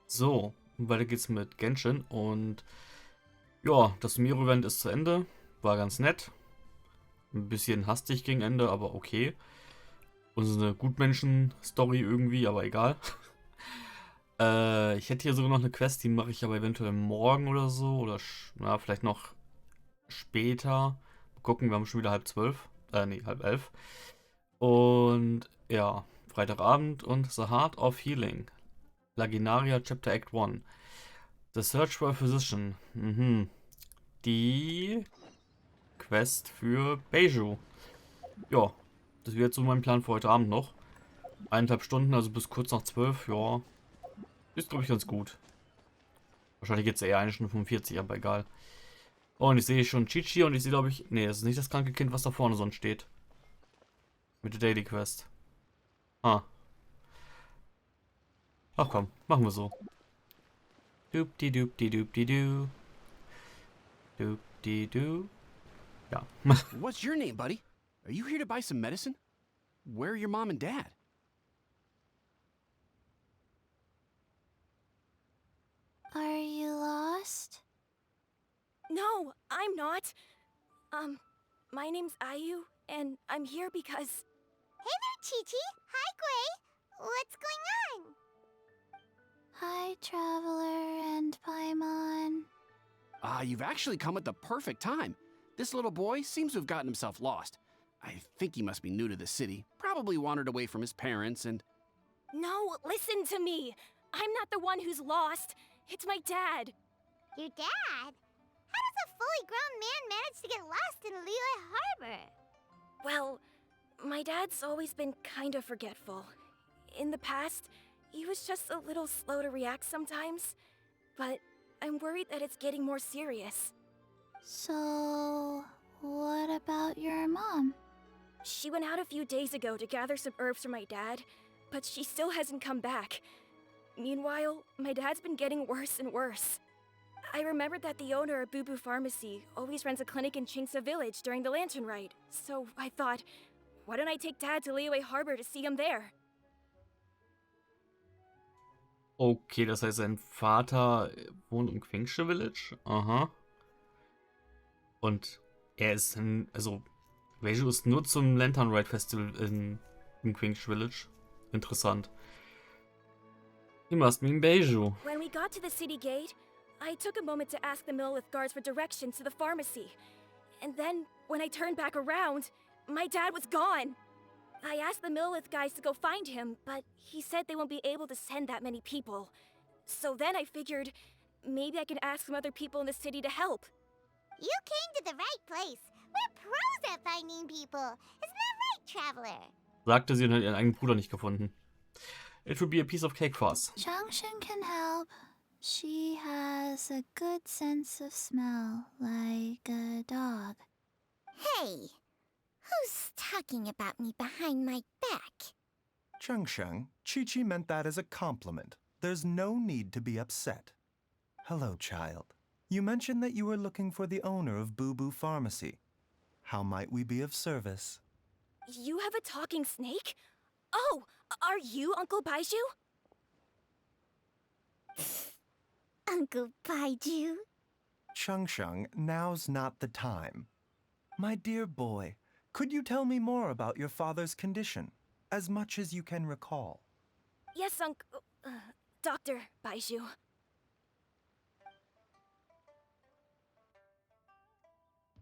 So, weiter geht's mit Genshin und ja, das Miro-Event ist zu Ende. War ganz nett. Ein bisschen hastig gegen Ende, aber okay. Und so eine Gutmenschen-Story irgendwie, aber egal. Ich hätte hier sogar noch eine Quest, die mache ich aber eventuell morgen oder so. Oder vielleicht noch später. Mal gucken, wir haben schon wieder halb 12. Nee, halb 11. Und ja, Freitagabend und The Heart of Healing. Laginaria Chapter Act 1. The Search for a Physician. Die Quest für Beiju. Ja, das wäre jetzt so mein Plan für heute Abend noch. 1,5 Stunden, also bis kurz nach 12. Ja, ist glaube ich ganz gut. Wahrscheinlich jetzt eher 1 Stunde 45, aber egal. Oh, und ich sehe schon Chichi und ich sehe glaube ich... Nee, das ist nicht das kranke Kind, was da vorne sonst steht. Mit der Daily Quest. Ah. Ach komm, machen wir so. Doop-di-doop-di-doop-di-doo. Doop-di-doo. Ja. What's your name, buddy? Are you here to buy some medicine? Where are your mom and dad? Are you lost? No, I'm not. My name's Ayu, and I'm here because... Hey there, Chi-Chi. Hi, Gui. What's going on? Hi, Traveler and Paimon. You've actually come at the perfect time. This little boy seems to have gotten himself lost. I think he must be new to the city. Probably wandered away from his parents and... No, listen to me. I'm not the one who's lost. It's my dad. Your dad? How does a fully grown man manage to get lost in Liyue Harbor? Well, my dad's always been kind of forgetful. In the past, he was just a little slow to react sometimes. But I'm worried that it's getting more serious. So, what about your mom? She went out a few days ago to gather some herbs for my dad, but she still hasn't come back. Meanwhile, my dad's been getting worse and worse. I remembered that the owner of Boo Boo Pharmacy always runs a clinic in Chingsa Village during the Lantern Rite, so I thought, why don't I take Dad to Liyue Harbor to see him there? Okay, das heißt, sein Vater wohnt im Quingsche Village? Aha. Und er ist also Beiju ist nur zum Lantern Ride Festival im Quingsche Village. Interessant. He must mean Beiju. When we got to the city gate, I took a moment to ask the Millith guards for directions to the pharmacy. And then, when I turned back around, my dad was gone. I asked the Millith guys to go find him, but he said they won't be able to send that many people. So then I figured, maybe I can ask some other people in the city to help. You came to the right place. We're pros at finding people. Isn't that right, Traveler? Sagte sie und hat ihren eigenen Bruder nicht gefunden. It would be a piece of cake for us. Changshan can help. She has a good sense of smell, like a dog. Hey, who's talking about me behind my back? Changsheng, Chi-Chi meant that as a compliment. There's no need to be upset. Hello, child. You mentioned that you were looking for the owner of Boo Boo Pharmacy. How might we be of service? You have a talking snake? Oh, are you Uncle Baiju? Uncle Baiju? Changsheng, now's not the time. My dear boy, could you tell me more about your father's condition, as much as you can recall? Yes, Dr. Baiju.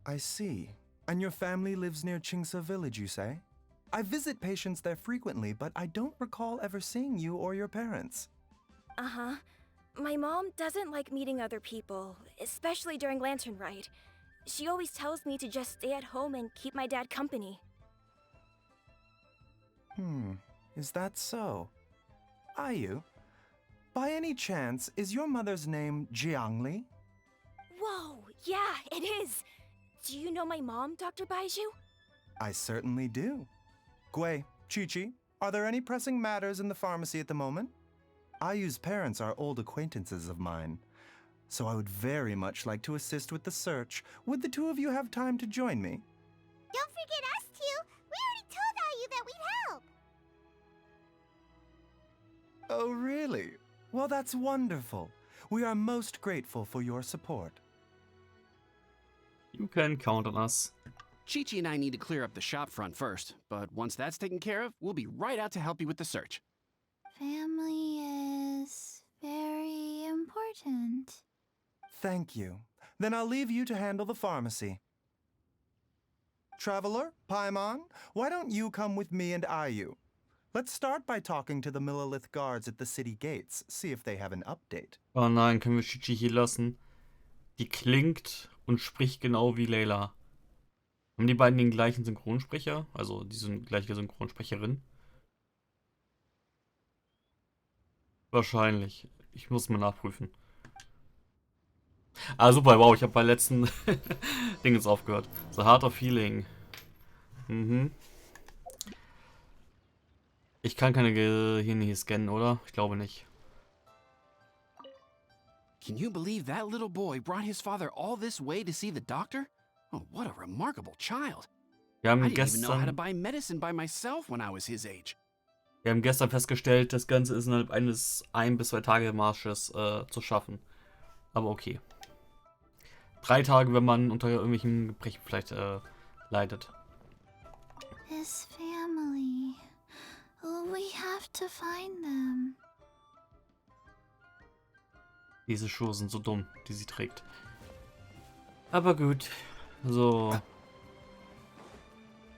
I see. And your family lives near Chingsa Village, you say? I visit patients there frequently, but I don't recall ever seeing you or your parents. Uh-huh. My mom doesn't like meeting other people, especially during Lantern Rite. She always tells me to just stay at home and keep my dad company. Is that so? Ayu, by any chance, is your mother's name Jiangli? Whoa, yeah, it is. Do you know my mom, Dr. Baiju? I certainly do. Gui, Chi-Chi, are there any pressing matters in the pharmacy at the moment? Ayu's parents are old acquaintances of mine, so I would very much like to assist with the search. Would the two of you have time to join me? Don't forget us two. We already told Ayu that we'd help. Oh, really? Well, that's wonderful. We are most grateful for your support. You can count on us. Chi-Chi and I need to clear up the shop front first, but once that's taken care of, we'll be right out to help you with the search. Family is very important. Thank you. Then I'll leave you to handle the pharmacy. Traveler, Paimon, why don't you come with me and Ayu? Let's start by talking to the Millelith guards at the city gates, see if they have an update. Oh nein, können wir Chichi hier lassen? Die klingt und spricht genau wie Layla. Haben die beiden den gleichen Synchronsprecher? Also die gleiche Synchronsprecherin? Wahrscheinlich. Ich muss mal nachprüfen. Ah, super, wow, ich habe bei letzten Ding jetzt aufgehört. The Heart of Healing. Mhm. Ich kann keine Gehirne hier scannen, oder? Ich glaube nicht. Can you believe that little boy brought his father all this way to see the doctor? Oh, what a remarkable child. Wir haben I didn't even know how to gestern, buy medicine by myself when I was his age. festgestellt, das Ganze ist innerhalb eines 1 bis 2 Tage Marsches zu schaffen. Aber okay. 3 Tage, wenn man unter irgendwelchen Gebrechen vielleicht leidet. His family. Oh, we have to find them. Diese Schuhe sind so dumm, die sie trägt. Aber gut. So.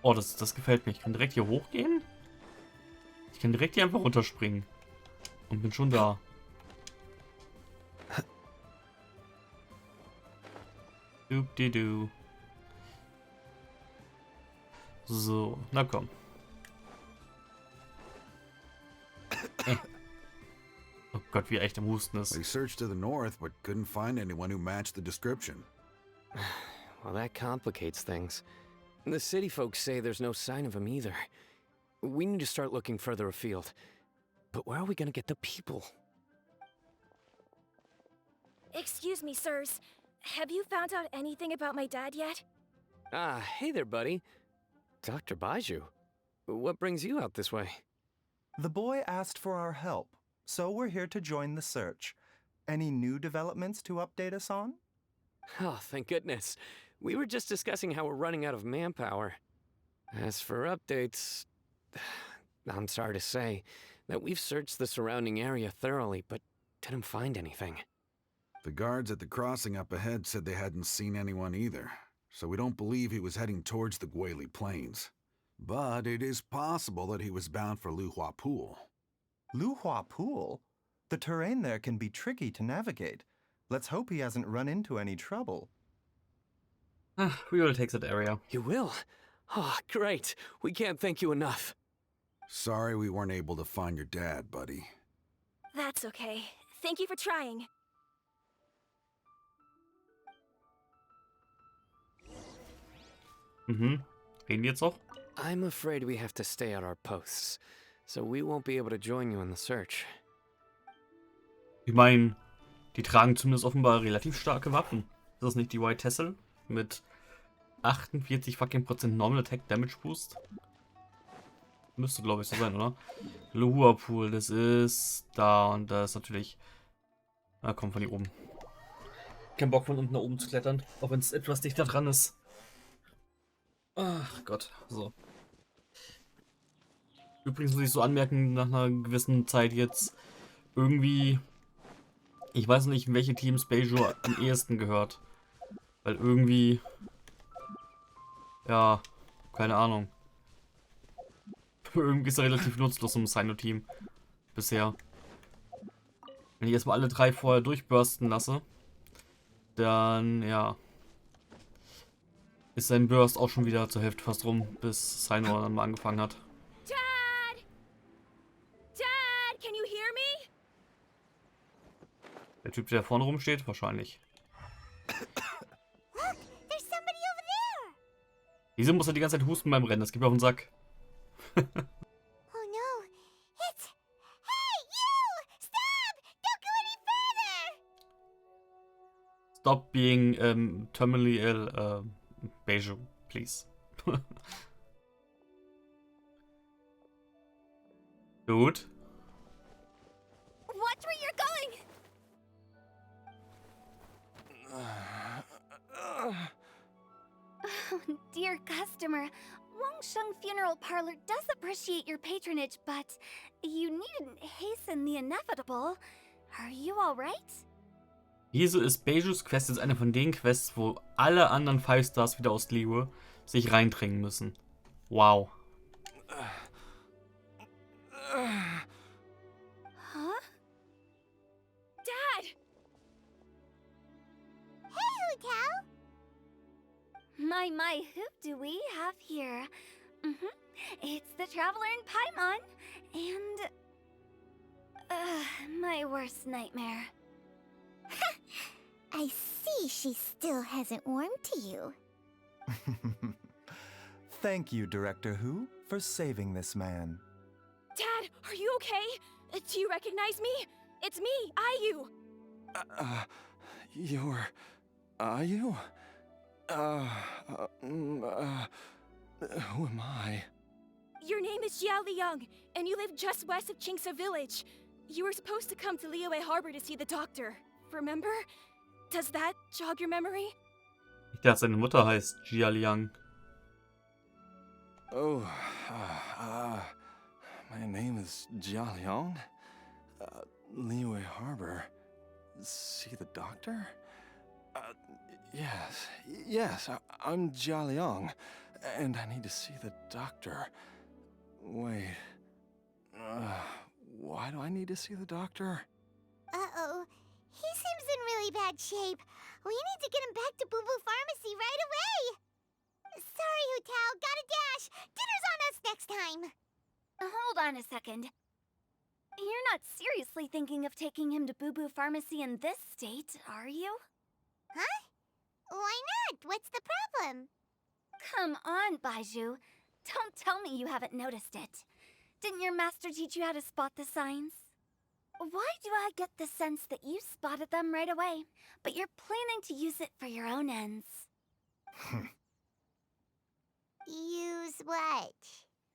Oh, das gefällt mir. Ich kann direkt hier hochgehen. Ich kann direkt hier einfach runterspringen. Und bin schon da. Doop-de-doo. So, na komm. Oh Gott, wie echt am Husten ist. They searched to the north, but couldn't find anyone who matched the description. Well, that complicates things. The city folks say there's no sign of him either. We need to start looking further afield. But where are we gonna get the people? Excuse me, sirs. Have you found out anything about my dad yet? Ah, hey there, buddy. Dr. Baiju. What brings you out this way? The boy asked for our help, so we're here to join the search. Any new developments to update us on? Oh, thank goodness. We were just discussing how we're running out of manpower. As for updates, I'm sorry to say that we've searched the surrounding area thoroughly, but didn't find anything. The guards at the crossing up ahead said they hadn't seen anyone either, so we don't believe he was heading towards the Guili Plains. But it is possible that he was bound for Luhua Pool. Luhua Pool? The terrain there can be tricky to navigate. Let's hope he hasn't run into any trouble. We will take that area. You will? Oh, great. We can't thank you enough. Sorry we weren't able to find your dad, buddy. That's okay. Thank you for trying. Mhm. Reden die jetzt noch? I'm afraid we have to stay at our posts, so we won't be able to join you in the search. Ich meine, die tragen zumindest offenbar relativ starke Waffen. Ist das nicht die White Tassel mit 48 fucking Prozent Normal Attack Damage Boost? Müsste, glaube ich, so sein, oder? Luhua Pool, das ist da und da ist natürlich... Ah, komm, von hier oben. Kein Bock von unten nach oben zu klettern, auch wenn es etwas dichter dran ist. Ach Gott, so. Übrigens muss ich so anmerken, nach einer gewissen Zeit jetzt irgendwie... Ich weiß nicht, in welche Teams Beiju am ehesten gehört. Weil irgendwie... Ja, keine Ahnung. Irgendwie ist er relativ nutzlos im Sino-Team. Bisher. Wenn ich erstmal alle 3 vorher durchbursten lasse, dann, ja, ist sein Burst auch schon wieder zur Hälfte fast rum, bis Sino dann mal angefangen hat. Dad! Dad, can you hear me? Der Typ, der vorne rumsteht, wahrscheinlich. Look, there's somebody over there. Wieso muss er die ganze Zeit husten beim Rennen? Das geht mir auf den Sack. Oh no, it's... Hey, you! Stop! Don't go any further! Stop being terminally ill, Beiju, please. Gut. Watch where you're going! Dear customer, Wangsheng Funeral Parlor does appreciate your patronage, but you needn't hasten the inevitable. Are you alright? Wieso ist Beijus Quest jetzt eine von den Quests, wo alle anderen 5 Stars wieder aus Liebe sich reindrängen müssen? Wow. Huh? Dad! Hey, Hotel! My, who do we have here? It's the Traveler in Paimon, and... my worst nightmare. I see she still hasn't warmed to you. Thank you, Director Who, for saving this man. Dad, are you okay? Do you recognize me? It's me, Ayu. You're... Ayu? Who am I? Your name is Jiao Liang, and you live just west of Qingse Village. You were supposed to come to Liyue Harbor to see the doctor. Remember? Does that jog your memory? Ich dachte, seine Mutter heißt Jia Liang. Oh, my name is Jia Liang. Liyue Harbor. See the doctor? Yes, I'm Jia Liang, and I need to see the doctor. Wait, why do I need to see the doctor? Uh-oh. He seems in really bad shape. We need to get him back to Boo Boo Pharmacy right away. Sorry, Hotel. Gotta dash. Dinner's on us next time. Hold on a second. You're not seriously thinking of taking him to Boo Boo Pharmacy in this state, are you? Huh? Why not? What's the problem? Come on, Baizhu. Don't tell me you haven't noticed it. Didn't your master teach you how to spot the signs? Why do I get the sense that you spotted them right away, but you're planning to use it for your own ends? Use what?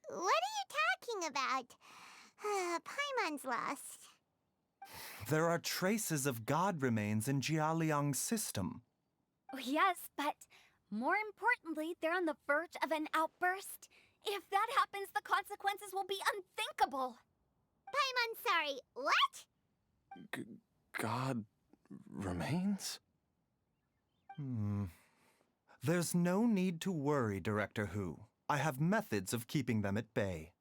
What are you talking about? Paimon's lost. There are traces of god remains in Jia Liang's system. Yes, but more importantly, they're on the verge of an outburst. If that happens, the consequences will be unthinkable. Paimon, sorry. What? God remains? There's no need to worry, Director Who. I have methods of keeping them at bay.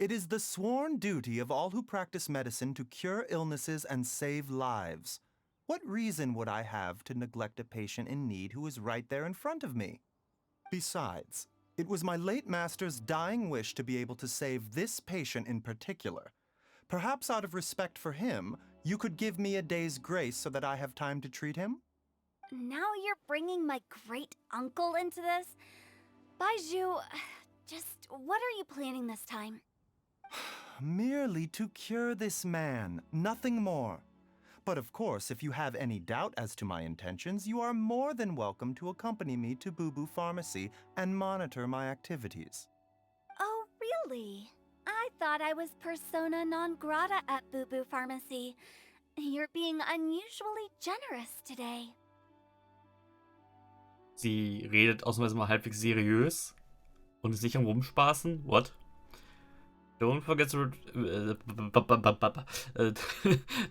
It is the sworn duty of all who practice medicine to cure illnesses and save lives. What reason would I have to neglect a patient in need who is right there in front of me? Besides, it was my late master's dying wish to be able to save this patient in particular. Perhaps out of respect for him, you could give me a day's grace so that I have time to treat him? Now you're bringing my great-uncle into this? Baizhu, just what are you planning this time? Merely to cure this man, nothing more. But of course, if you have any doubt as to my intentions, you are more than welcome to accompany me to Boo Boo Pharmacy and monitor my activities. Oh, really? I thought I was persona non grata at Boo Boo Pharmacy. You're being unusually generous today. Sie redet ausnahmsweise mal halbwegs seriös und ist nicht am Rumspaßen. What? Don't forget that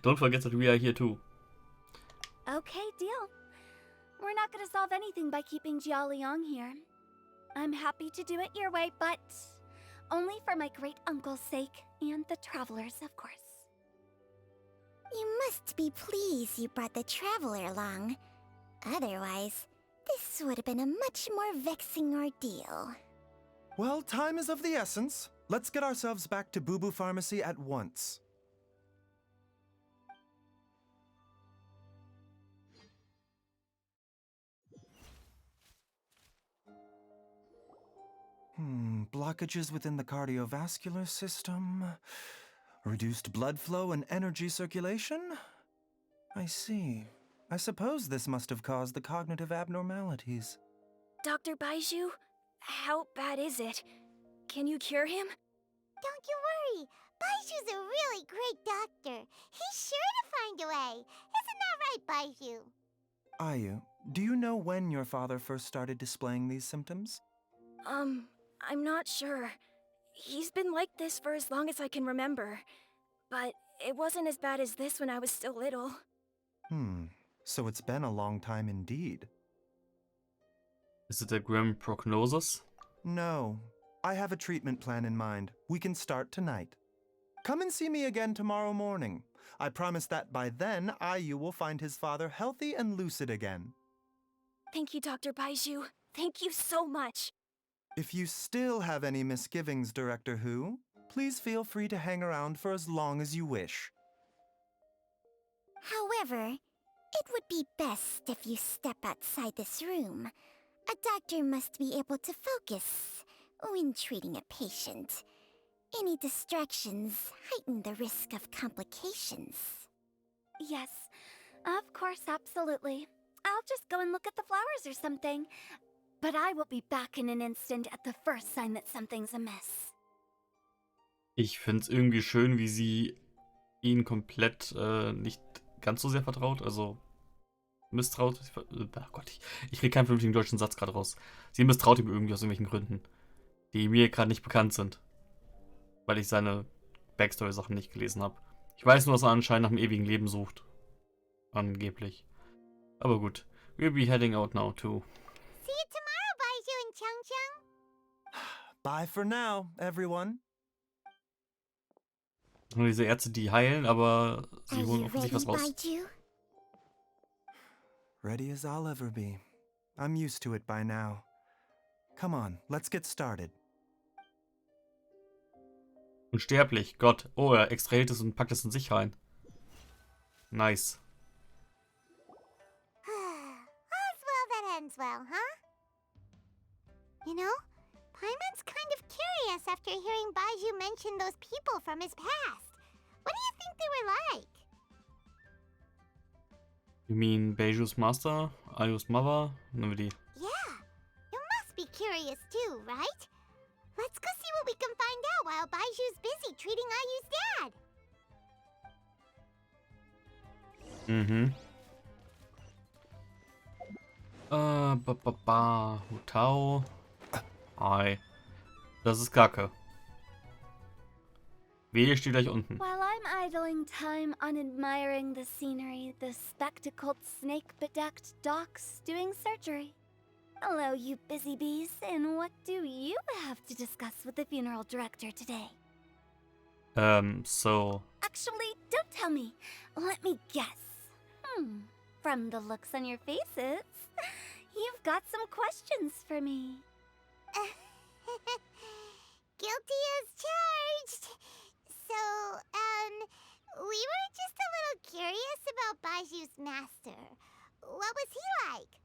don't forget that we are here too. Okay, deal. We're not gonna solve anything by keeping Jiao Liang here. I'm happy to do it your way, but only for my great-uncle's sake and the travelers, of course. You must be pleased you brought the Traveler along. Otherwise, this would have been a much more vexing ordeal. Well, time is of the essence. Let's get ourselves back to Boo Boo Pharmacy at once. Blockages within the cardiovascular system. Reduced blood flow and energy circulation? I see. I suppose this must have caused the cognitive abnormalities. Dr. Baizhu, how bad is it? Can you cure him? Don't you worry. Baiju's a really great doctor. He's sure to find a way. Isn't that right, Baiju? Ayu, do you know when your father first started displaying these symptoms? I'm not sure. He's been like this for as long as I can remember. But it wasn't as bad as this when I was still little. So it's been a long time indeed. Is it a grim prognosis? No, I have a treatment plan in mind. We can start tonight. Come and see me again tomorrow morning. I promise that by then, Ayu will find his father healthy and lucid again. Thank you, Dr. Baiju. Thank you so much. If you still have any misgivings, Director Who, please feel free to hang around for as long as you wish. However, it would be best if you step outside this room. A doctor must be able to focus when treating a patient. Any distractions heighten the risk of complications. Yes, of course, absolutely. I'll just go and look at the flowers or something. But I will be back in an instant at the first sign that something's amiss. Ich finde es irgendwie schön, wie sie ihn komplett nicht ganz so sehr vertraut, also misstraut. Ach Gott, ich kriege keinen vernünftigen deutschen Satz gerade raus. Sie misstraut ihm irgendwie aus irgendwelchen Gründen, die mir gerade nicht bekannt sind, weil ich seine Backstory-Sachen nicht gelesen habe. Ich weiß nur, dass er anscheinend nach dem ewigen Leben sucht. Angeblich. Aber gut. We'll be heading out now too. See you tomorrow, Baiju and Chung-Chung. Bye for now, everyone. Nur diese Ärzte, die heilen, aber sie Are holen you offensichtlich ready, was raus. Baiju? Ready as I'll ever be. I'm used to it by now. Come on, let's get started. Unsterblich, Gott. Oh, er extrahiert es und packt es in sich rein. Nice. All's well that ends well, huh? You know, Paimon's kind of curious after hearing Baiju mention those people from his past. What do you think they were like? You mean Beiju's Master? Ayu's Mother? Nehmen wir die. Yeah, you must be curious too, right? Let's go see what we can find out while Baiju's busy treating Ayu's dad. Mhm. Hutao. Hi. Das ist Kacke. Wehe steht gleich unten. While I'm idling time on admiring the scenery, the spectacled snake-bedecked docs doing surgery. Hello, you busy bees, and what do you have to discuss with the funeral director today? So. Actually, don't tell me. Let me guess. From the looks on your faces, you've got some questions for me. Guilty as charged. So, we were just a little curious about Baiju's master. What was he like?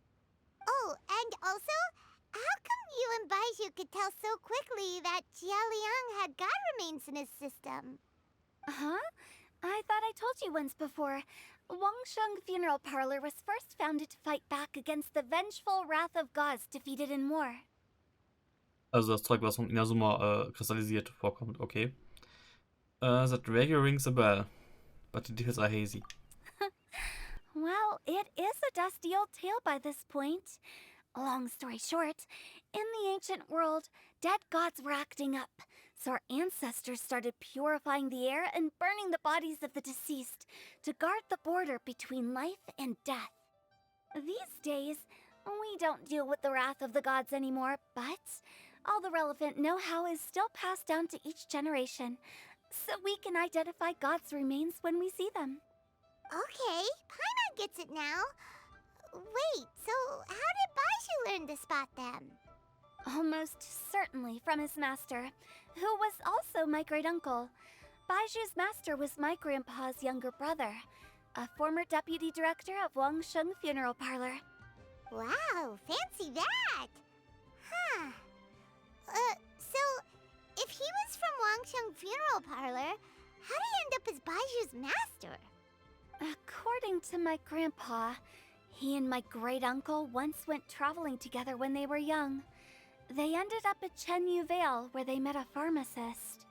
Oh, and also, how come you and Baiju could tell so quickly that Jia Liang had god remains in his system? Huh? I thought I told you once before. Wangsheng Funeral Parlor was first founded to fight back against the vengeful wrath of gods defeated in war. Also das Zeug, was von Inazuma kristallisiert vorkommt, okay. That vaguely rings a bell, but the details are hazy. Well, it is a dusty old tale by this point. Long story short, in the ancient world, dead gods were acting up, so our ancestors started purifying the air and burning the bodies of the deceased to guard the border between life and death. These days, we don't deal with the wrath of the gods anymore, but all the relevant know-how is still passed down to each generation, so we can identify gods' remains when we see them. Okay, Paimon gets it now. Wait, so how did Baiju learn to spot them? Almost certainly from his master, who was also my great-uncle. Baiju's master was my grandpa's younger brother, a former deputy director of Wangsheng Funeral Parlor. Wow, fancy that! Huh. So, if he was from Wangsheng Funeral Parlor, how did he end up as Baiju's master? According to my grandpa, he and my great-uncle once went traveling together when they were young. They ended up at Chenyu Vale, where they met a pharmacist.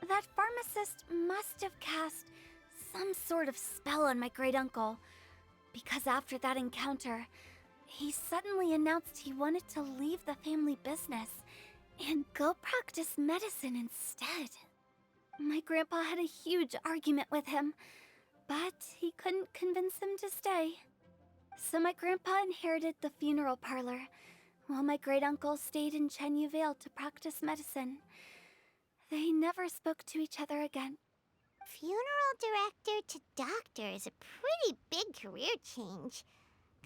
That pharmacist must have cast some sort of spell on my great-uncle, because after that encounter, he suddenly announced he wanted to leave the family business and go practice medicine instead. My grandpa had a huge argument with him, but he couldn't convince him to stay. So my grandpa inherited the funeral parlor, while my great-uncle stayed in Chenyu Vale to practice medicine. They never spoke to each other again. Funeral director to doctor is a pretty big career change.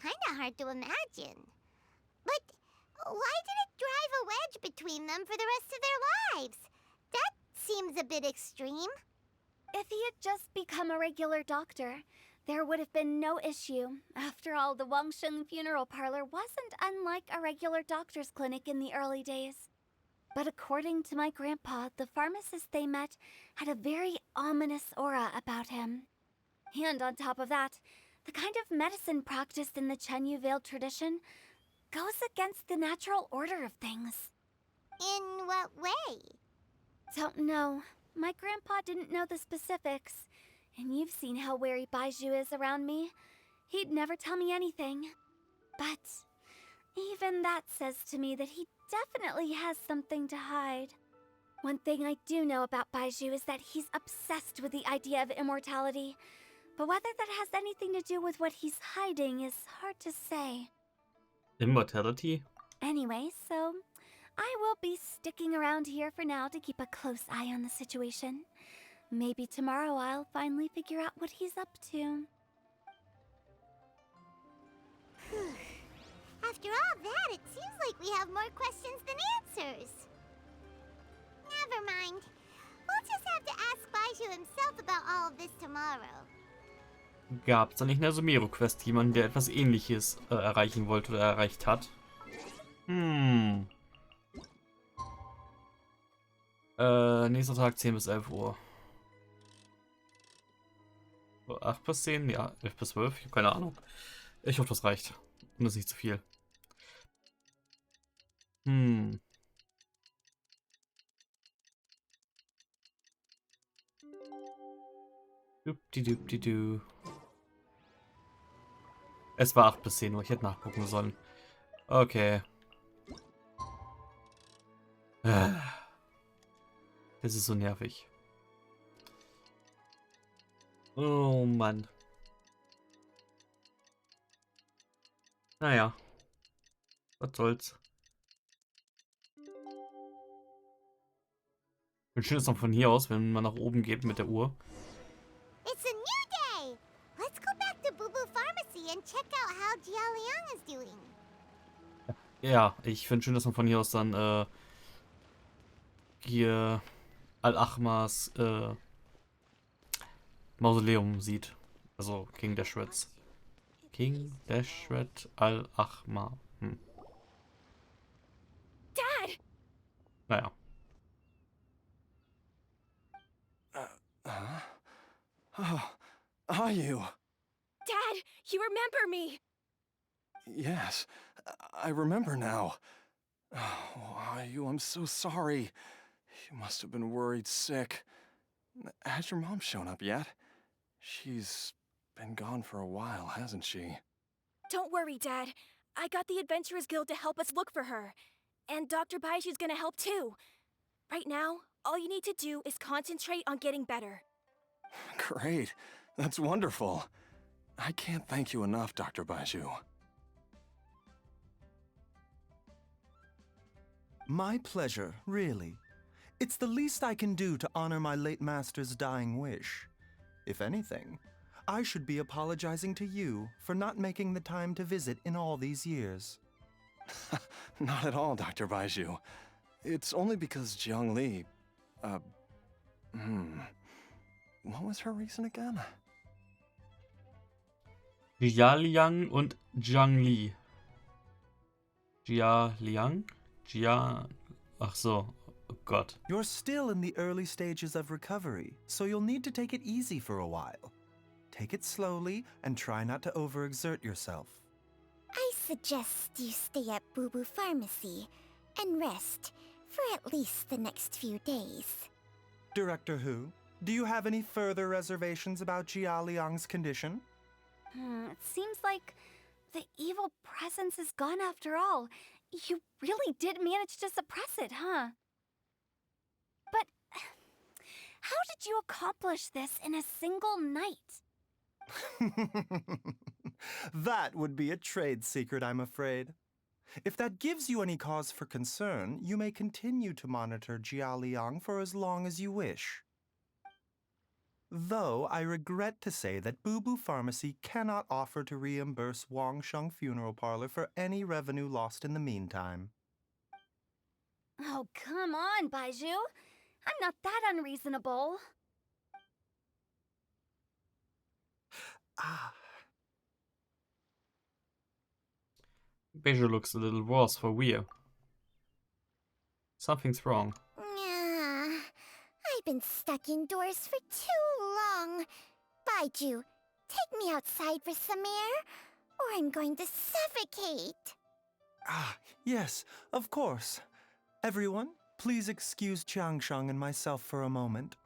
Kinda hard to imagine. But why did it drive a wedge between them for the rest of their lives? That seems a bit extreme. If he had just become a regular doctor, there would have been no issue. After all, the Wangsheng funeral parlor wasn't unlike a regular doctor's clinic in the early days. But according to my grandpa, the pharmacist they met had a very ominous aura about him. And on top of that, the kind of medicine practiced in the Chenyu Vale tradition goes against the natural order of things. In what way? Don't know. My grandpa didn't know the specifics. And you've seen how wary Baizhu is around me. He'd never tell me anything. But even that says to me that he definitely has something to hide. One thing I do know about Baizhu is that he's obsessed with the idea of immortality. But whether that has anything to do with what he's hiding is hard to say. Immortality? Anyway, so I will be sticking around here for now to keep a close eye on the situation. Maybe tomorrow I'll finally figure out what he's up to. After all that, it seems like we have more questions than answers. Never mind. We'll just have to ask Baizhu himself about all of this tomorrow. Gab es da nicht in der Sumero-Quest jemanden, der etwas Ähnliches erreichen wollte oder erreicht hat? Nächster Tag 10 bis 11 Uhr. 8 bis 10? Ja, 11 bis 12? Ich habe keine Ahnung. Ich hoffe, das reicht. Und das ist nicht zu viel. Dupdi-dupdi-du. Es war 8 bis 10 Uhr. Ich hätte nachgucken sollen. Okay. Das ist so nervig. Oh Mann. Naja. Was soll's. Und schön ist noch von hier aus, wenn man nach oben geht mit der Uhr. It's a new day! Let's go back to Boo Boo Pharmacy and check out how Jia Liang is doing. Ja, ich finde schön, dass man von hier aus dann hier Al-Ahmas Mausoleum sieht. Also King Dashred's. King Dashred Al-Ahma. Dad! Naja. Oh, are you? Dad, you remember me! Yes, I remember now. Oh, are you? I'm so sorry. You must have been worried sick. Has your mom shown up yet? She's been gone for a while, hasn't she? Don't worry, Dad. I got the Adventurers Guild to help us look for her. And Dr. Baizhu's gonna help too. Right now, all you need to do is concentrate on getting better. Great. That's wonderful. I can't thank you enough, Dr. Baizhu. My pleasure, really. It's the least I can do to honor my late master's dying wish. If anything, I should be apologizing to you for not making the time to visit in all these years. Not at all, Dr. Baizhu. It's only because Jiang Li... What was her reason again? Jia Liang und Jiang Li. Jia Liang? Jia... Ach so. Oh Gott. You're still in the early stages of recovery, so you'll need to take it easy for a while. Take it slowly and try not to overexert yourself. I suggest you stay at Boo Boo Pharmacy and rest for at least the next few days. Director Hu, do you have any further reservations about Jia Liang's condition? It seems like the evil presence is gone after all. You really did manage to suppress it, huh? But how did you accomplish this in a single night? That would be a trade secret, I'm afraid. If that gives you any cause for concern, you may continue to monitor Jialiang for as long as you wish. Though I regret to say that Boo Boo Pharmacy cannot offer to reimburse Wang Sheng Funeral Parlor for any revenue lost in the meantime. Oh, come on, Baiju. I'm not that unreasonable. Ah. Beju looks a little worse for wear. Something's wrong. Yeah, I've been stuck indoors for too long. Baiju, take me outside for some air, or I'm going to suffocate. Ah, yes, of course. Everyone, please excuse Changsheng and myself for a moment.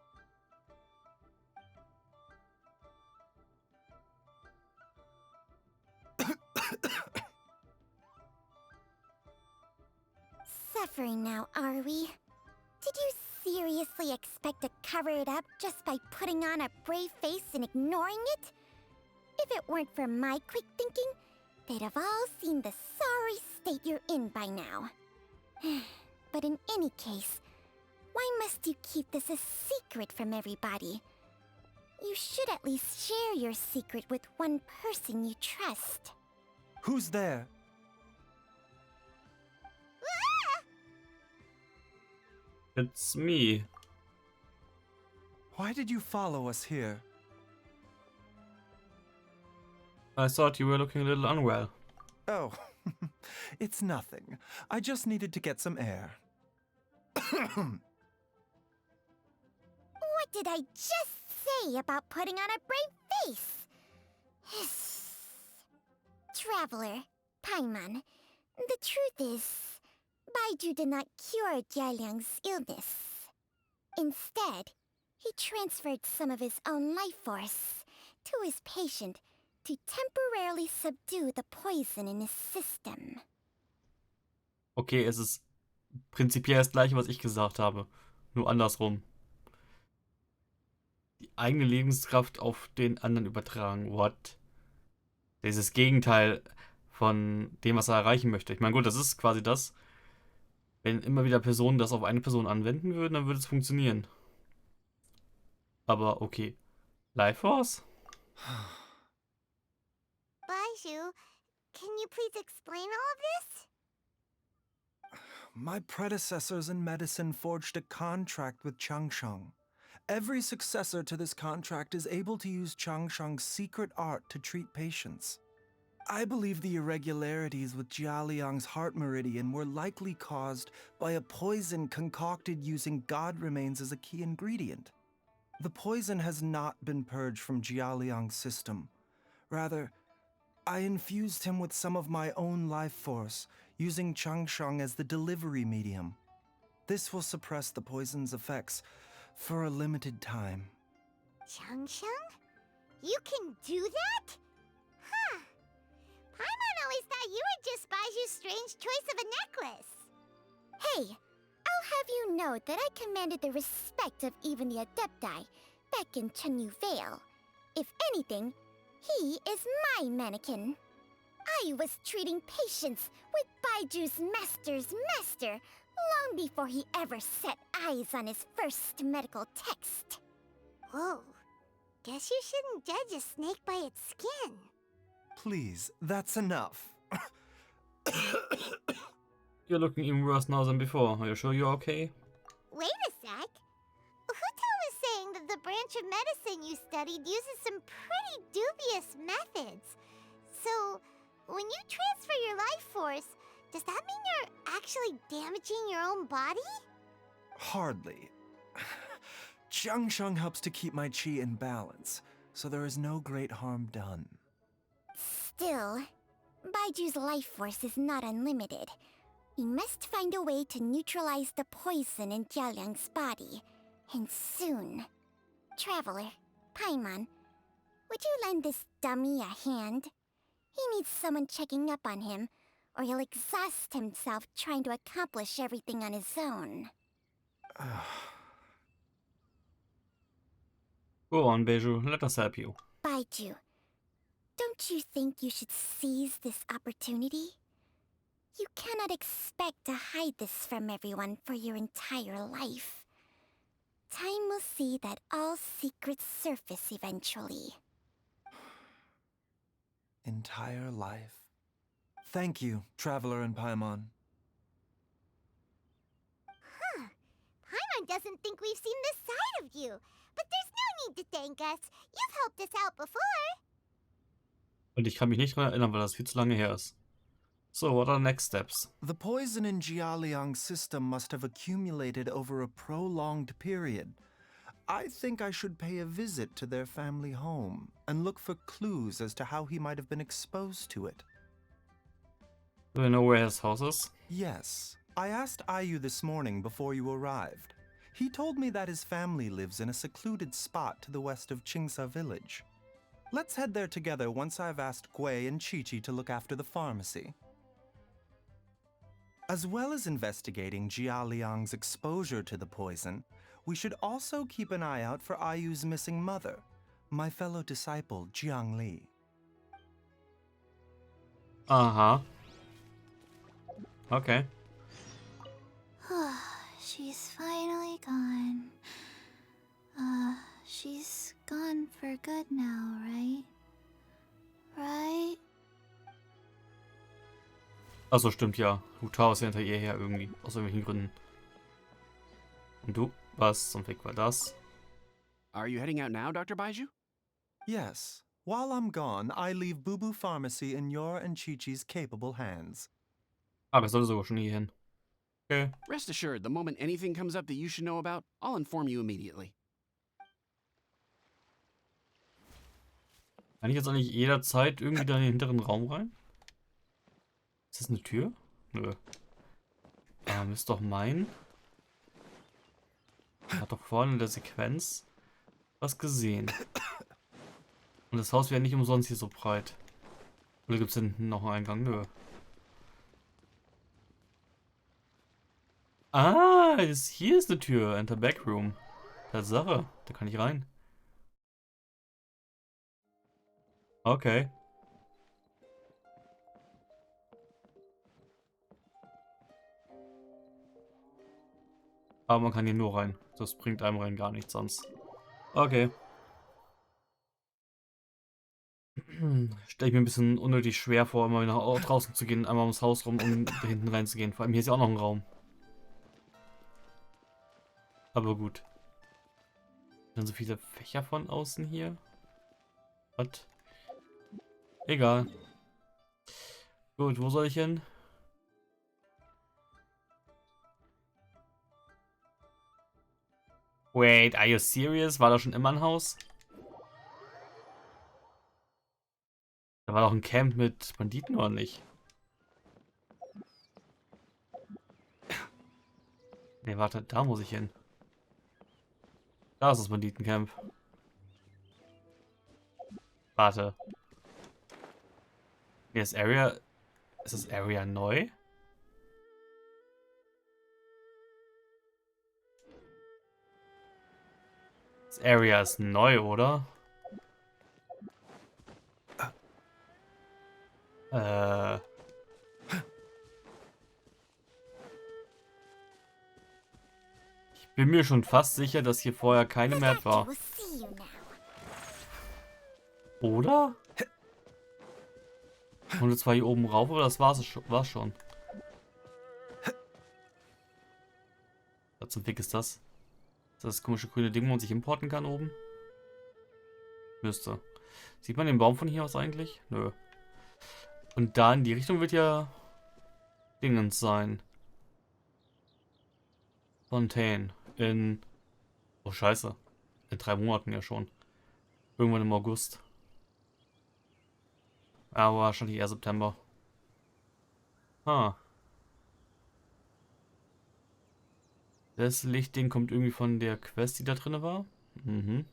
Suffering now, are we? Did you seriously expect to cover it up just by putting on a brave face and ignoring it? If it weren't for my quick thinking, they'd have all seen the sorry state you're in by now. But in any case, why must you keep this a secret from everybody? You should at least share your secret with one person you trust. Who's there? It's me. Why did you follow us here? I thought you were looking a little unwell. Oh, it's nothing. I just needed to get some air. What did I just say about putting on a brave face? Traveler, Paimon, the truth is, Baiju did not cure Jialiang's illness. Instead, he transferred some of his own life force to his patient to temporarily subdue the poison in his system. Okay, es ist prinzipiell das gleiche, was ich gesagt habe. Nur andersrum. Die eigene Lebenskraft auf den anderen übertragen. What? Dieses Gegenteil von dem, was er erreichen möchte. Ich meine, gut, das ist quasi das. Wenn immer wieder Personen das auf eine Person anwenden würden, dann würde es funktionieren. Aber okay. Life Force? Baiju, can you please explain all of this? My predecessors in medicine forged a contract with Changsheng. Every successor to this contract is able to use Changsheng's secret art to treat patients. I believe the irregularities with Jialiang's heart meridian were likely caused by a poison concocted using god remains as a key ingredient. The poison has not been purged from Jialiang's system. Rather, I infused him with some of my own life force, using Changsheng as the delivery medium. This will suppress the poison's effects for a limited time. Changsheng? You can do that? Huh. Paimon always thought you were just Baiju's strange choice of a necklace. Hey, I'll have you know that I commanded the respect of even the Adepti back in Chenyu Vale. If anything, he is my mannequin. I was treating patients with Baiju's master's master long before he ever set eyes on his first medical text. Whoa. Guess you shouldn't judge a snake by its skin. Please, that's enough. You're looking even worse now than before. Are you sure you're okay? Wait a sec. Huto was saying that the branch of medicine you studied uses some pretty dubious methods. So, when you transfer your life force, does that mean you're actually damaging your own body? Hardly. Changsheng helps to keep my chi in balance, so there is no great harm done. Still, Baiju's life force is not unlimited. We must find a way to neutralize the poison in Jialiang's body. And soon. Traveler, Paimon, would you lend this dummy a hand? He needs someone checking up on him, or he'll exhaust himself trying to accomplish everything on his own. Go on, Beju. Let us help you. Baiju, don't you think you should seize this opportunity? You cannot expect to hide this from everyone for your entire life. Time will see that all secrets surface eventually. Entire life. Thank you, Traveler and Paimon. Huh. Paimon doesn't think we've seen this side of you. But there's no need to thank us. You've helped us out before. Und ich kann mich nicht daran erinnern, weil das viel zu lange her ist. So, what are the next steps? The poison in Jialiang's system must have accumulated over a prolonged period. I think I should pay a visit to their family home and look for clues as to how he might have been exposed to it. Do you know where his house is? Yes, I asked Ayu this morning before you arrived. He told me that his family lives in a secluded spot to the west of Qingsa village. Let's head there together once I've asked Gui and Chi-Chi to look after the pharmacy. As well as investigating Jia Liang's exposure to the poison, we should also keep an eye out for Ayu's missing mother, my fellow disciple Jiang Li. Aha. Okay. She's finally gone. She's gone for good now, right? Right? Achso, stimmt ja. Hutao ist ja hinter ihr her irgendwie. Aus irgendwelchen Gründen. Und du? Was zum Fick war das? Are you heading out now, Dr. Baiju? Yes. While I'm gone, I leave Bubu Pharmacy in your and Chi-Chi's capable hands. Aber ich sollte sogar schon hier hin. Okay. Rest assured, the moment anything comes up that you should know about, I'll inform you immediately. Kann ich jetzt eigentlich jederzeit irgendwie da in den hinteren Raum rein? Ist das eine Tür? Nö. Ist doch mein. Hat doch vorne in der Sequenz was gesehen. Und das Haus wäre nicht umsonst hier so breit. Oder gibt es hinten noch einen Eingang? Nö. Ah, hier ist eine Tür. Enter Backroom. Tatsache, da kann ich rein. Okay. Aber man kann hier nur rein. Das bringt einem rein gar nichts sonst. Okay. Stelle ich mir ein bisschen unnötig schwer vor, immer nach draußen zu gehen, einmal ums Haus rum, um da hinten reinzugehen. Vor allem hier ist ja auch noch ein Raum. Aber gut. Dann so viele Fächer von außen hier. Was? Egal. Gut, wo soll ich hin? Wait, are you serious? War da schon immer ein Haus? Da war doch ein Camp mit Banditen, oder nicht? Ne, warte, da muss ich hin. Da ist das Banditencamp. Warte. Nee, ist das Area neu? Das Area ist neu, oder? Ich bin mir schon fast sicher, dass hier vorher keine Map war. Oder? Und jetzt war hier oben rauf, aber das war's schon. Was zum Fick ist das? Ist das komische grüne Ding, wo man sich importen kann oben? Müsste. Sieht man den Baum von hier aus eigentlich? Nö. Und da in die Richtung wird ja Dingens sein. Fontaine. Oh scheiße. In 3 Monaten ja schon. Irgendwann im August. Aber wahrscheinlich eher September. Das Lichtding kommt irgendwie von der Quest, die da drin war. Mhm.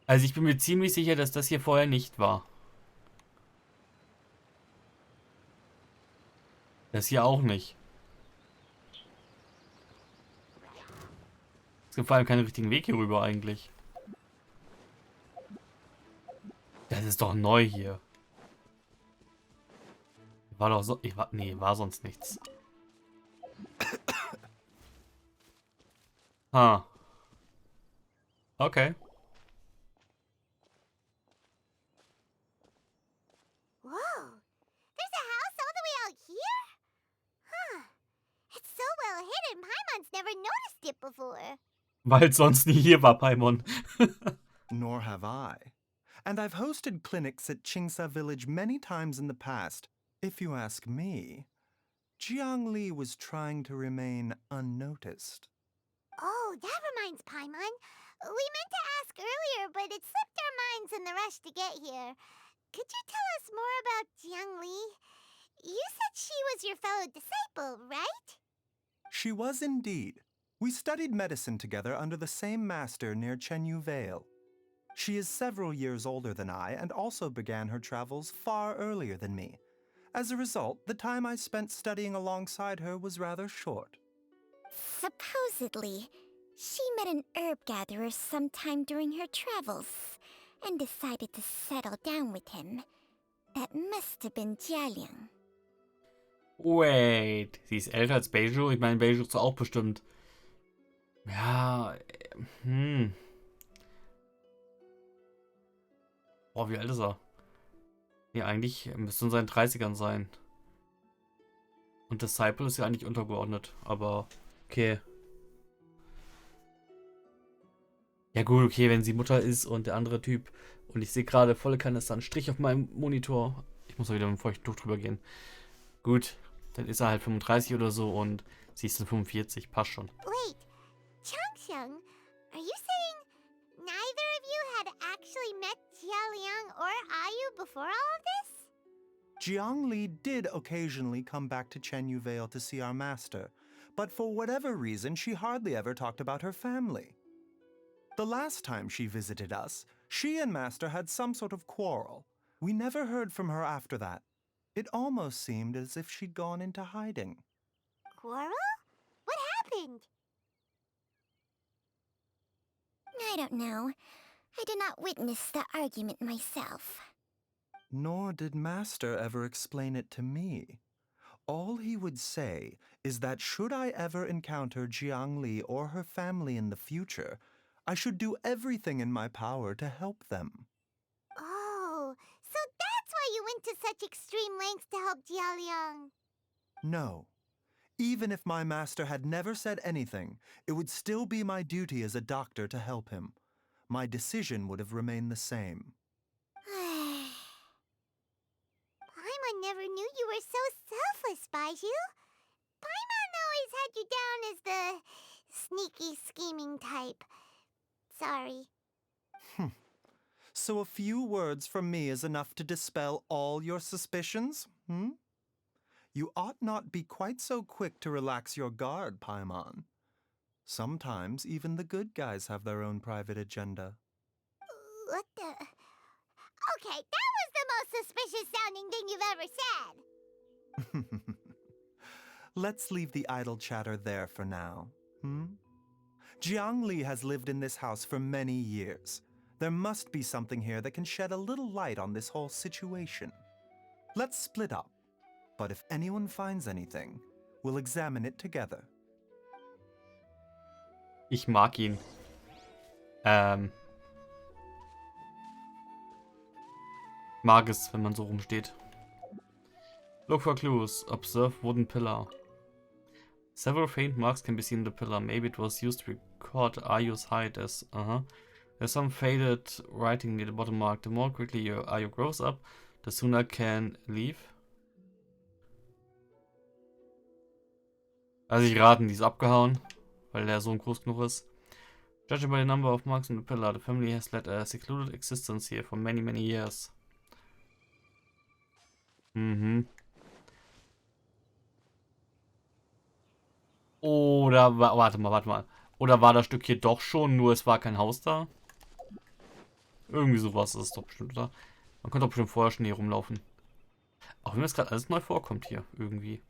Also ich bin mir ziemlich sicher, dass das hier vorher nicht war. Das hier auch nicht. Es gibt vor allem keinen richtigen Weg hier rüber eigentlich. Das ist doch neu hier. War doch so... nee, war sonst nichts. Ha. Okay. Whoa! There's a house all the way out here? Huh. It's so well hidden, Paimon's never noticed it before. Weil sonst nie hier war, Paimon. Nor have I. And I've hosted clinics at Chingsa Village many times in the past. If you ask me, Jiangli was trying to remain unnoticed. Oh, that reminds Paimon. We meant to ask earlier, but it slipped our minds in the rush to get here. Could you tell us more about Jiangli? You said she was your fellow disciple, right? She was indeed. We studied medicine together under the same master near Chenyu Vale. She is several years older than I and also began her travels far earlier than me. As a result, the time I spent studying alongside her was rather short. Supposedly, she met an herb gatherer sometime during her travels and decided to settle down with him. That must have been Jialiang. Wait. Sie ist älter als Beiju? Ich meine, Beiju ist auch bestimmt. Ja. Boah, wie alt ist er? Ja, eigentlich müsste in seinen 30ern sein. Und Disciple ist ja eigentlich untergeordnet, aber okay. Ja gut, okay, wenn sie Mutter ist und der andere Typ. Und ich sehe gerade volle Kanne ist da ein Strich auf meinem Monitor. Ich muss mal wieder mit dem feuchten Tuch drüber gehen. Gut, dann ist er halt 35 oder so und sie ist dann 45. Passt schon. Wait, Changxiang, are you saying neither of you had actually met Jialiang or Ayu before all of this? Jiangli did occasionally come back to Chenyu Vale to see our master, but for whatever reason, she hardly ever talked about her family. The last time she visited us, she and Master had some sort of quarrel. We never heard from her after that. It almost seemed as if she'd gone into hiding. Quarrel? What happened? I don't know. I did not witness the argument myself. Nor did Master ever explain it to me. All he would say is that should I ever encounter Jiangli or her family in the future, I should do everything in my power to help them. Oh, so that's why you went to such extreme lengths to help Jialiang. No. Even if my master had never said anything, it would still be my duty as a doctor to help him. My decision would have remained the same. Paimon never knew you were so selfless, Baiju. Paimon always had you down as the sneaky, scheming type. Sorry. So a few words from me is enough to dispel all your suspicions, You ought not be quite so quick to relax your guard, Paimon. Sometimes even the good guys have their own private agenda. What the... Okay, that was the most suspicious sounding thing you've ever said. Let's leave the idle chatter there for now, Jiangli has lived in this house for many years. There must be something here that can shed a little light on this whole situation. Let's split up, but if anyone finds anything, we'll examine it together. Ich mag ihn. Mag es, wenn man so rumsteht. Look for clues. Observe wooden pillar. Several faint marks can be seen in the pillar. Maybe it was used to record Ayu's height as... There's some faded writing near the bottom mark. The more quickly Ayu grows up, the sooner can leave. Also ich raten, die ist abgehauen, weil der Sohn groß genug ist. Judging by the number of marks in the pillar, the family has led a secluded existence here for many, many years. Oder, warte mal. Oder war das Stück hier doch schon, nur es war kein Haus da? Irgendwie sowas ist es doch bestimmt, oder? Man könnte auch bestimmt vorher schon hier rumlaufen. Auch wenn mir das gerade alles neu vorkommt hier, irgendwie.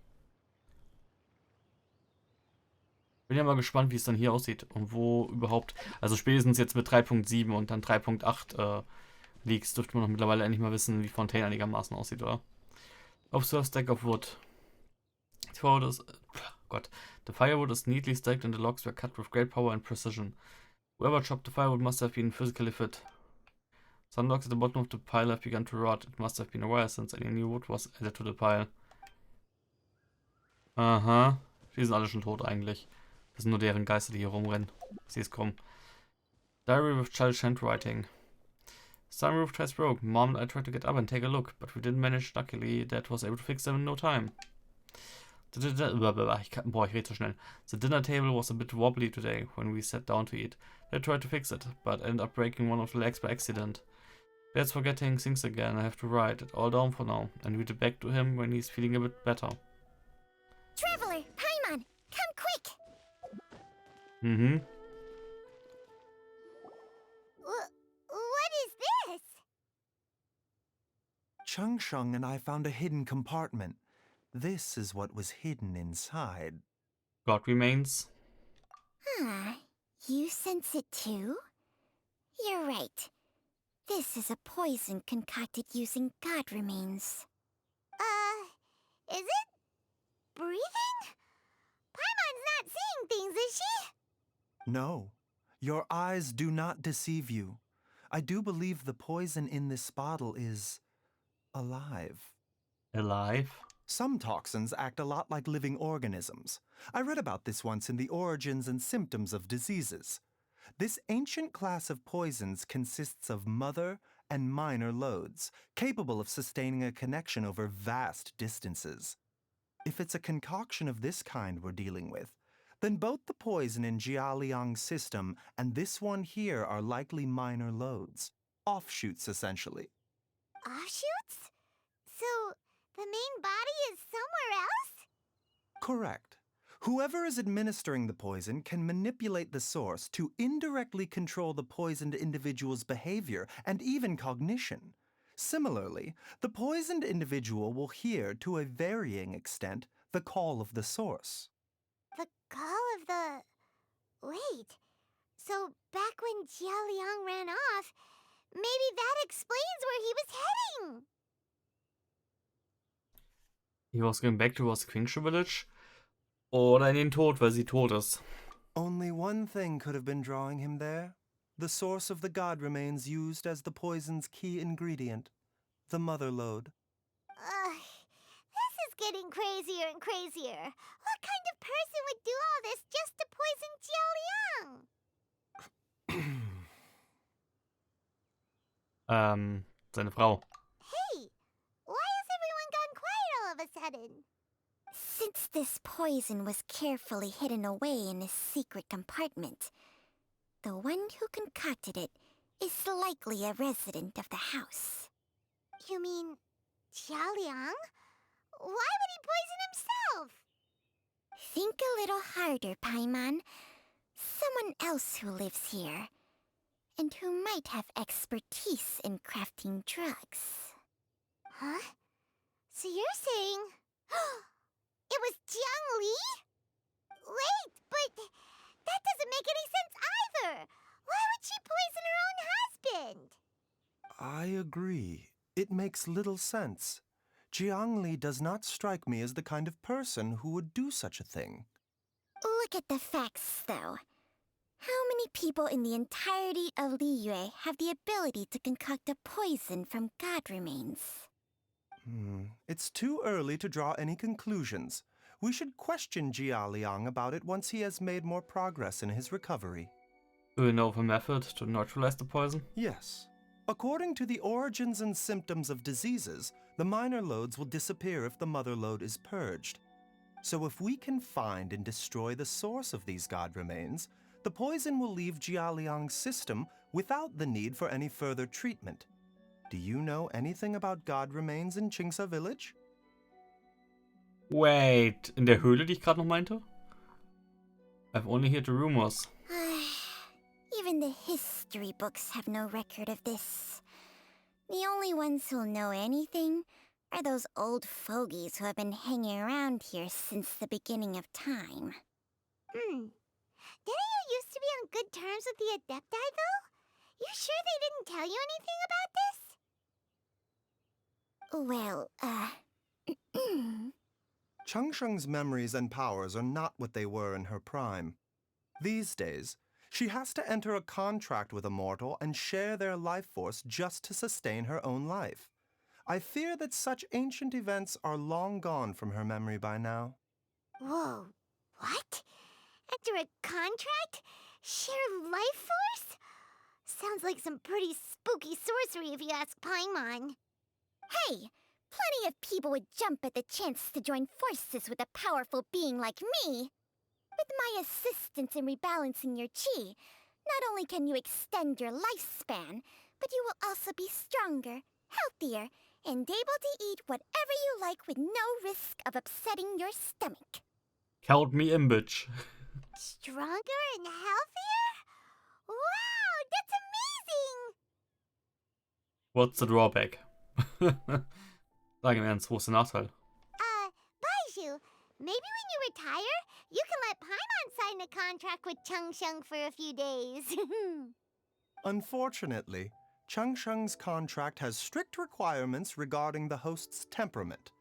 Bin ja mal gespannt, wie es dann hier aussieht und wo überhaupt, also spätestens jetzt mit 3.7 und dann 3.8 Leaks dürfte man doch mittlerweile endlich mal wissen, wie Fontaine einigermaßen aussieht, oder? Observe stack of wood. The firewood is, God. The firewood is neatly stacked and the logs were cut with great power and precision. Whoever chopped the firewood must have been physically fit. Some logs at the bottom of the pile have begun to rot. It must have been a while since any new wood was added to the pile. Aha. Die sind alle schon tot eigentlich. Das sind nur deren Geister, die hier rumrennen. Ich sehe es kommen. Diary with childish handwriting. Sunroof ties broke. Mom and I tried to get up and take a look, but we didn't manage. Luckily, Dad was able to fix them in no time. Ich rede so schnell. The dinner table was a bit wobbly today when we sat down to eat. They tried to fix it, but ended up breaking one of the legs by accident. Dad's forgetting things again. I have to write it all down for now and read it back to him when he's feeling a bit better. Traveler, Paimon, come quick! Mhm. What is this? Chung Shung and I found a hidden compartment. This is what was hidden inside. God remains. Huh. You sense it too? You're right. This is a poison concocted using god remains. Is it? Breathing? Paimon's not seeing things, is she? No, your eyes do not deceive you. I do believe the poison in this bottle is alive. Alive? Some toxins act a lot like living organisms. I read about this once in the Origins and Symptoms of Diseases. This ancient class of poisons consists of mother and minor loads, capable of sustaining a connection over vast distances. If it's a concoction of this kind we're dealing with, then both the poison in Jialiang's system and this one here are likely minor loads. Offshoots, essentially. Offshoots? So, the main body is somewhere else? Correct. Whoever is administering the poison can manipulate the source to indirectly control the poisoned individual's behavior and even cognition. Similarly, the poisoned individual will hear, to a varying extent, the call of the source. The call of the... Wait. So, back when Jialiang ran off, maybe that explains where he was heading! He was going back towards Quingshu Village? Oder in den Tod, weil sie tot ist. Only one thing could have been drawing him there. The source of the god remains used as the poison's key ingredient, the mother lode. This is getting crazier and crazier. What kind of person would do all this just to poison Jialiang? Seine Frau. Hey, why has everyone gone quiet all of a sudden? Since this poison was carefully hidden away in a secret compartment, the one who concocted it is likely a resident of the house. You mean Jialiang? Why would he poison himself? Think a little harder, Paimon. Someone else who lives here, and who might have expertise in crafting drugs. Huh? So you're saying... It was Jiang Li? Wait, but that doesn't make any sense either. Why would she poison her own husband? I agree. It makes little sense. Jiang Li does not strike me as the kind of person who would do such a thing. Look at the facts, though. How many people in the entirety of Liyue have the ability to concoct a poison from god remains? It's too early to draw any conclusions. We should question Jia Liang about it once he has made more progress in his recovery. Do you know of a method to neutralize the poison? Yes. According to the Origins and Symptoms of Diseases, the minor loads will disappear if the mother load is purged. So if we can find and destroy the source of these god remains, the poison will leave Jia Liang's system without the need for any further treatment. Do you know anything about god remains in Qingsa Village? Wait, in der Höhle, die ich gerade noch meinte? I've only heard the rumors. Even Even the history books have no record of this. The only ones who'll know anything are those old fogies who have been hanging around here since the beginning of time. Didn't you used to be on good terms with the Adepti, though? You sure they didn't tell you anything about this? Well, Changsheng's memories and powers are not what they were in her prime. These days, she has to enter a contract with a mortal and share their life force just to sustain her own life. I fear that such ancient events are long gone from her memory by now. Whoa, what? Enter a contract? Share life force? Sounds like some pretty spooky sorcery if you ask Paimon. hey, plenty of people would jump at the chance to join forces with a powerful being like me. With my assistance in rebalancing your chi, not only can you extend your lifespan, but you will also be stronger, healthier, and able to eat whatever you like with no risk of upsetting your stomach. Count me in, bitch. Stronger and healthier? Wow, that's amazing! What's the drawback? Sag im Ernst, wo ist der Nachteil? Baizhu, maybe when you retire, you can let Paimon sign a contract with Changsheng for a few days. Unfortunately, Changsheng's contract has strict requirements regarding the host's temperament.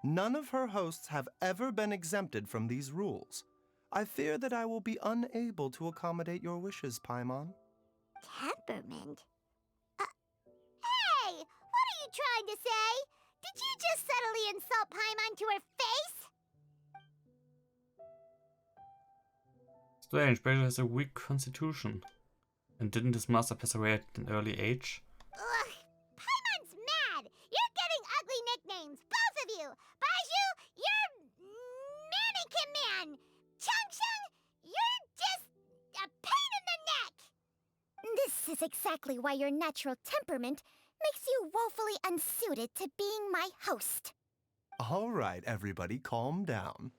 None of her hosts have ever been exempted from these rules. I fear that I will be unable to accommodate your wishes, Paimon. Temperament? Hey! What are you trying to say? Did you just subtly insult Paimon to her face? Strange, Beidou has a weak constitution. And didn't his master pass away at an early age? Ugh! Paimon's mad! You're getting ugly nicknames, both of you! Baizhu, you're... Mannequin Man! Changsheng, you're just... a pain in the neck! This is exactly why your natural temperament makes you woefully unsuited to being my host. All right, everybody, calm down.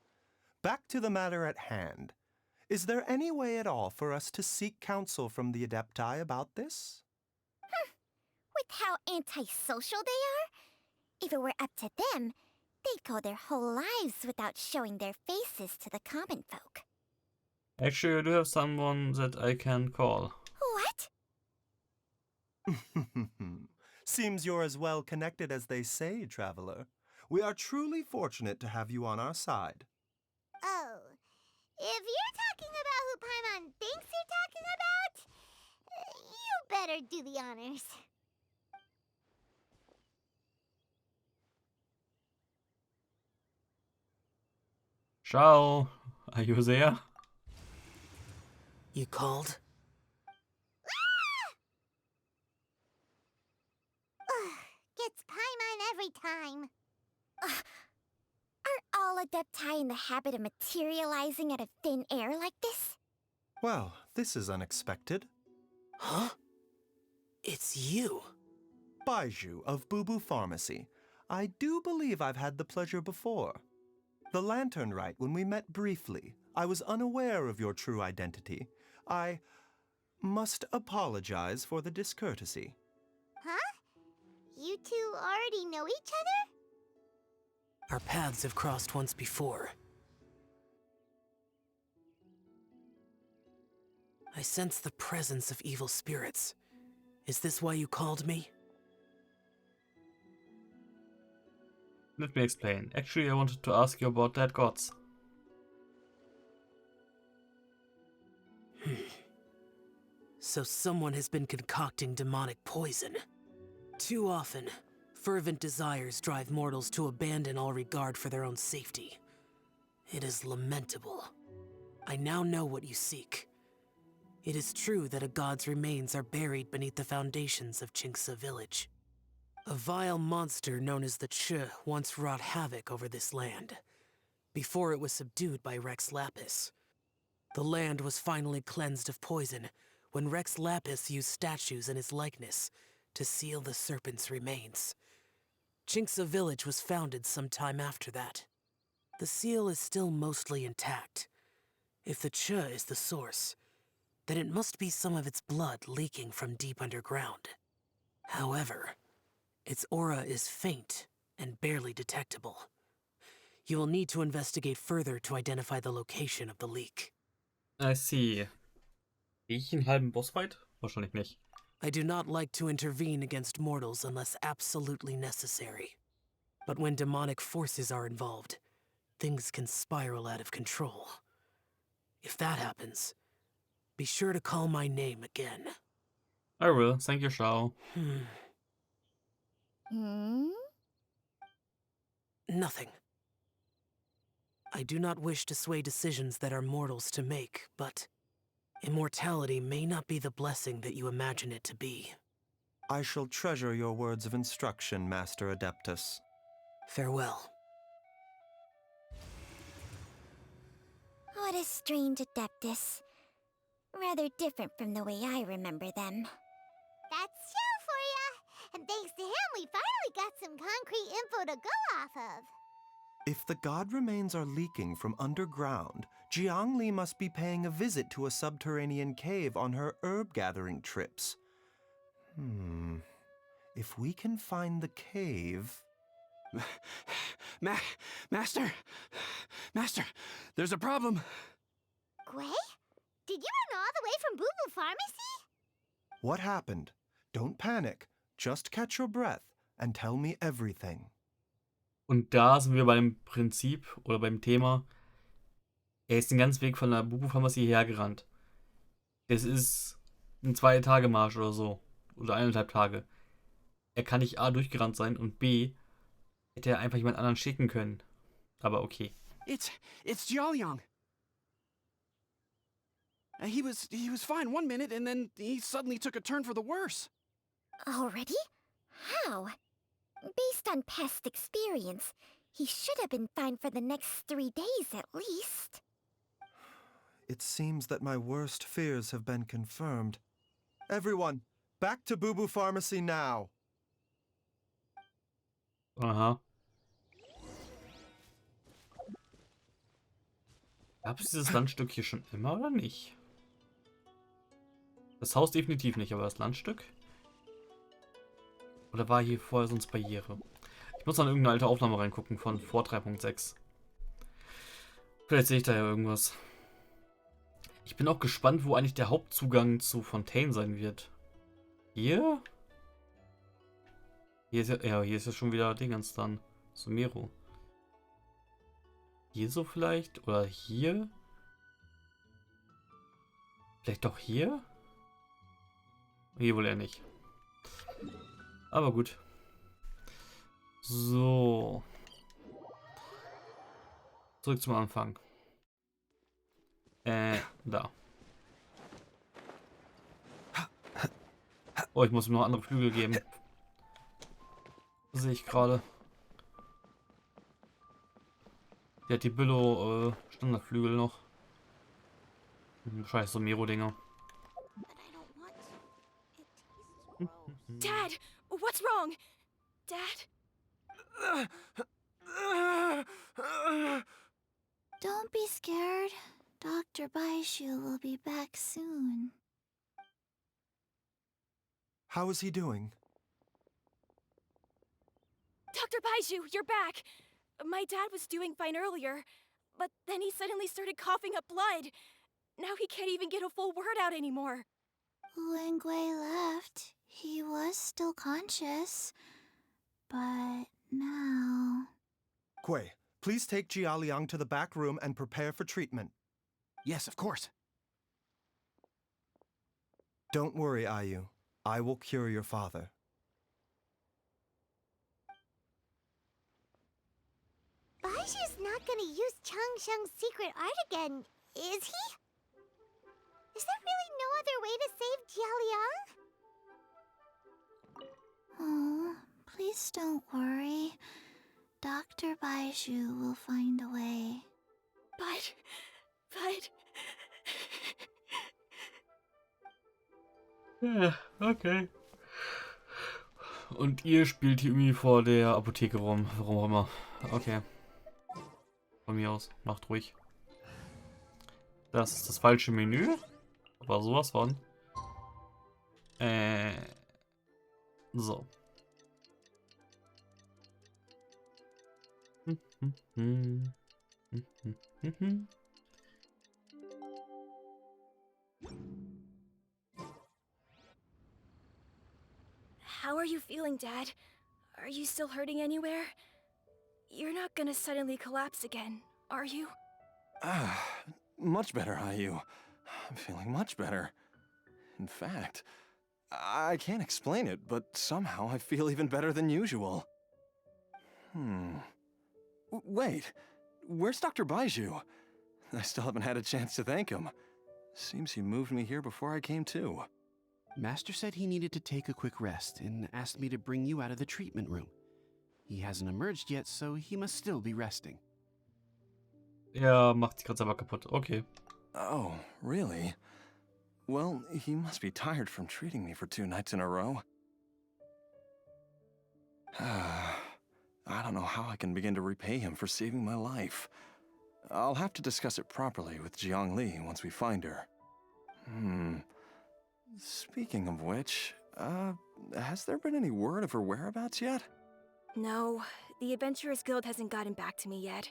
Back to the matter at hand. Is there any way at all for us to seek counsel from the Adepti about this? With how antisocial they are, if it were up to them, they'd go their whole lives without showing their faces to the common folk. Actually, I do have someone that I can call. What? Seems you're as well connected as they say, traveler. We are truly fortunate to have you on our side. Oh, if you're talking about who Paimon thinks you're talking about, you better do the honors. Ciao. Are you there? You called? Gets Paimon every time. Are all Adepti in the habit of materializing out of thin air like this? Well, this is unexpected. Huh? It's you. Baizhu of Bubu Pharmacy. I do believe I've had the pleasure before. The Lantern Rite, when we met briefly, I was unaware of your true identity. I must apologize for the discourtesy. Huh? You two already know each other? Our paths have crossed once before. I sense the presence of evil spirits. Is this why you called me? Let me explain. Actually, I wanted to ask you about dead gods. So someone has been concocting demonic poison. Too often, fervent desires drive mortals to abandon all regard for their own safety. It is lamentable. I now know what you seek. It is true that a god's remains are buried beneath the foundations of Qingce village. A vile monster known as the Che once wrought havoc over this land, before it was subdued by Rex Lapis. The land was finally cleansed of poison when Rex Lapis used statues in his likeness to seal the serpent's remains. Qingce village was founded some time after that. The seal is still mostly intact. If the Che is the source, then it must be some of its blood leaking from deep underground. However, its aura is faint and barely detectable. You will need to investigate further to identify the location of the leak. I see. Gehe ich einen halben Bossfight? Wahrscheinlich nicht. I do not like to intervene against mortals unless absolutely necessary. But when demonic forces are involved, things can spiral out of control. If that happens, be sure to call my name again. I will. Thank you, Shao. Nothing. I do not wish to sway decisions that are mortals to make, but immortality may not be the blessing that you imagine it to be. I shall treasure your words of instruction, Master Adeptus. Farewell. What a strange Adeptus. Rather different from the way I remember them. That's Shell for ya! And thanks to him, we finally got some concrete info to go off of. If the god remains are leaking from underground, Jiangli must be paying a visit to a subterranean cave on her herb-gathering trips. If we can find the cave... Master, there's a problem. Gwei? Did you run all the way from Boo Boo Pharmacy? What happened? Don't panic. Just catch your breath and tell me everything. Und da sind wir beim Prinzip oder beim Thema. Er ist den ganzen Weg von der Bubu-Pharmacie hergerannt. Es ist ein 2-Tage-Marsch oder so. Oder 1,5 Tage. Er kann nicht A durchgerannt sein und B hätte er einfach jemand anderen schicken können. Aber okay. It's Jiaoliang. He was fine one minute and then he suddenly took a turn for the worse. Already? How? Based on past experience, he should have been fine for the next 3 days at least. It seems that my worst fears have been confirmed. Everyone, back to Boo Boo Pharmacy now! Aha. Gab es dieses Landstück hier schon immer oder nicht? Das Haus definitiv nicht, aber das Landstück? Oder war hier vorher sonst Barriere? Ich muss an irgendeine alte Aufnahme reingucken von vor 3.6. Vielleicht sehe ich da ja irgendwas. Ich bin auch gespannt, wo eigentlich der Hauptzugang zu Fontaine sein wird. Hier? Hier ist ja, hier ist ja schon wieder Dingens dann. Sumero. Hier so vielleicht? Oder hier? Vielleicht doch hier? Hier wohl eher nicht. Aber gut. So. Zurück zum Anfang. Da. Oh, ich muss ihm noch andere Flügel geben. Das sehe ich gerade. Die hat die Billo Standardflügel noch. Wahrscheinlich so Mero-Dinger. Dad, what's wrong? Dad? Don't be scared. Dr. Baishu will be back soon. How is he doing? Dr. Baiju, you're back! My dad was doing fine earlier, but then he suddenly started coughing up blood. Now he can't even get a full word out anymore. When Gwei left, he was still conscious. But now... Gwei, please take Jiaoliang to the back room and prepare for treatment. Yes, of course. Don't worry, Ayu. I will cure your father. Baiju's not gonna use Changsheng's secret art again, is he? Is there really no other way to save Jiaoliang? Oh, please don't worry. Dr. Baishu will find a way. But... Ja, okay. Und ihr spielt hier irgendwie vor der Apotheke rum. Warum auch immer. Okay. Von mir aus. Macht ruhig. Das ist das falsche Menü. Aber sowas von. So. How are you feeling, Dad? Are you still hurting anywhere? You're not gonna suddenly collapse again, are you? Ah, much better, IU. I'm feeling much better. In fact, I can't explain it, but somehow I feel even better than usual. Wait, where's Dr. Baiju? I still haven't had a chance to thank him. Seems he moved me here before I came to. Master said he needed to take a quick rest and asked me to bring you out of the treatment room. He hasn't emerged yet, so he must still be resting. Macht sich gerade selber kaputt. Okay. Oh, really? Well, he must be tired from treating me for 2 nights in a row. I don't know how I can begin to repay him for saving my life. I'll have to discuss it properly with Jiangli once we find her. Speaking of which, has there been any word of her whereabouts yet? No, the Adventurers Guild hasn't gotten back to me yet.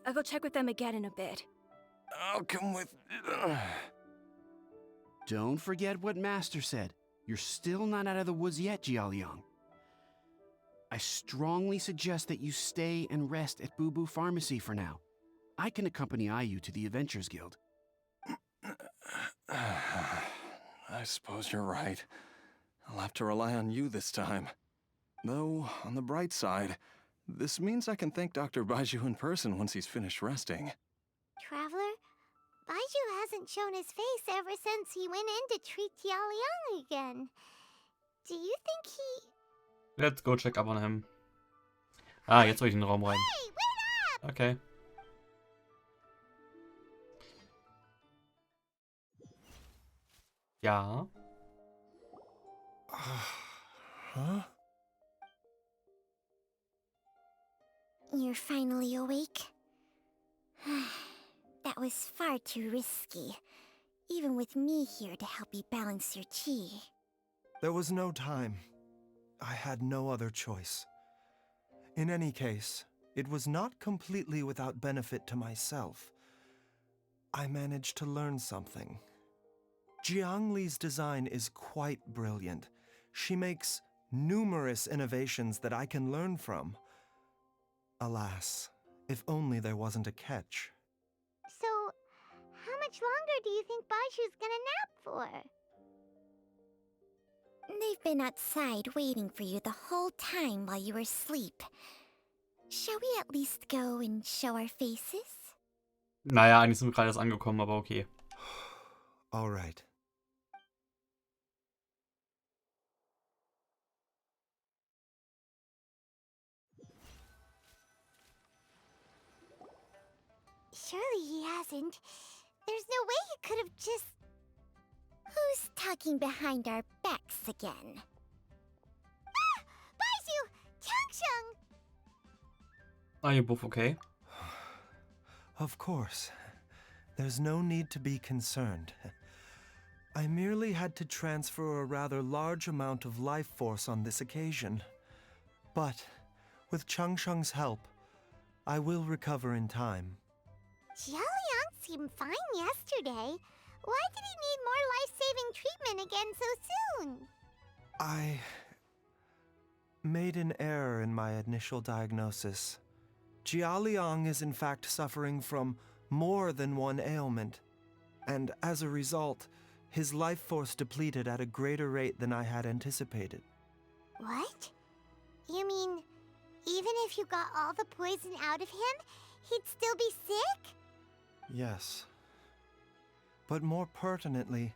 I'll go check with them again in a bit. I'll come with... Don't forget what Master said. You're still not out of the woods yet, Jialiang. I strongly suggest that you stay and rest at Boo Boo Pharmacy for now. I can accompany IU to the Adventurers Guild. I suppose you're right. I'll have to rely on you this time. Though, on the bright side, this means I can thank Dr. Baiju in person once he's finished resting. Traveler, Baiju hasn't shown his face ever since he went in to treat Jialiang again. Do you think he... Let's go check up on him. Ah, jetzt soll ich in den Raum rein. Hey, wait up! Okay. Ja. Huh? You're finally awake? That was far too risky. Even with me here to help you balance your chi. There was no time. I had no other choice. In any case, it was not completely without benefit to myself. I managed to learn something. Jiangli's design is quite brilliant. She makes numerous innovations that I can learn from. Alas, if only there wasn't a catch. So, how much longer do you think Baiju's gonna nap for? They've been outside waiting for you the whole time while you were asleep. Shall we at least go and show our faces? Naja, eigentlich sind wir gerade erst angekommen, aber okay. All right. Surely he hasn't. There's no way he could have just... Who's talking behind our backs again? Ah! Baiju! Changsheng! Are you both okay? Of course. There's no need to be concerned. I merely had to transfer a rather large amount of life force on this occasion. But, with Changsheng's help, I will recover in time. Jialiang seemed fine yesterday. Why did he need more life-saving treatment again so soon? I made an error in my initial diagnosis. Jialiang is in fact suffering from more than one ailment, and as a result, his life force depleted at a greater rate than I had anticipated. What? You mean, even if you got all the poison out of him, he'd still be sick? Yes. But more pertinently,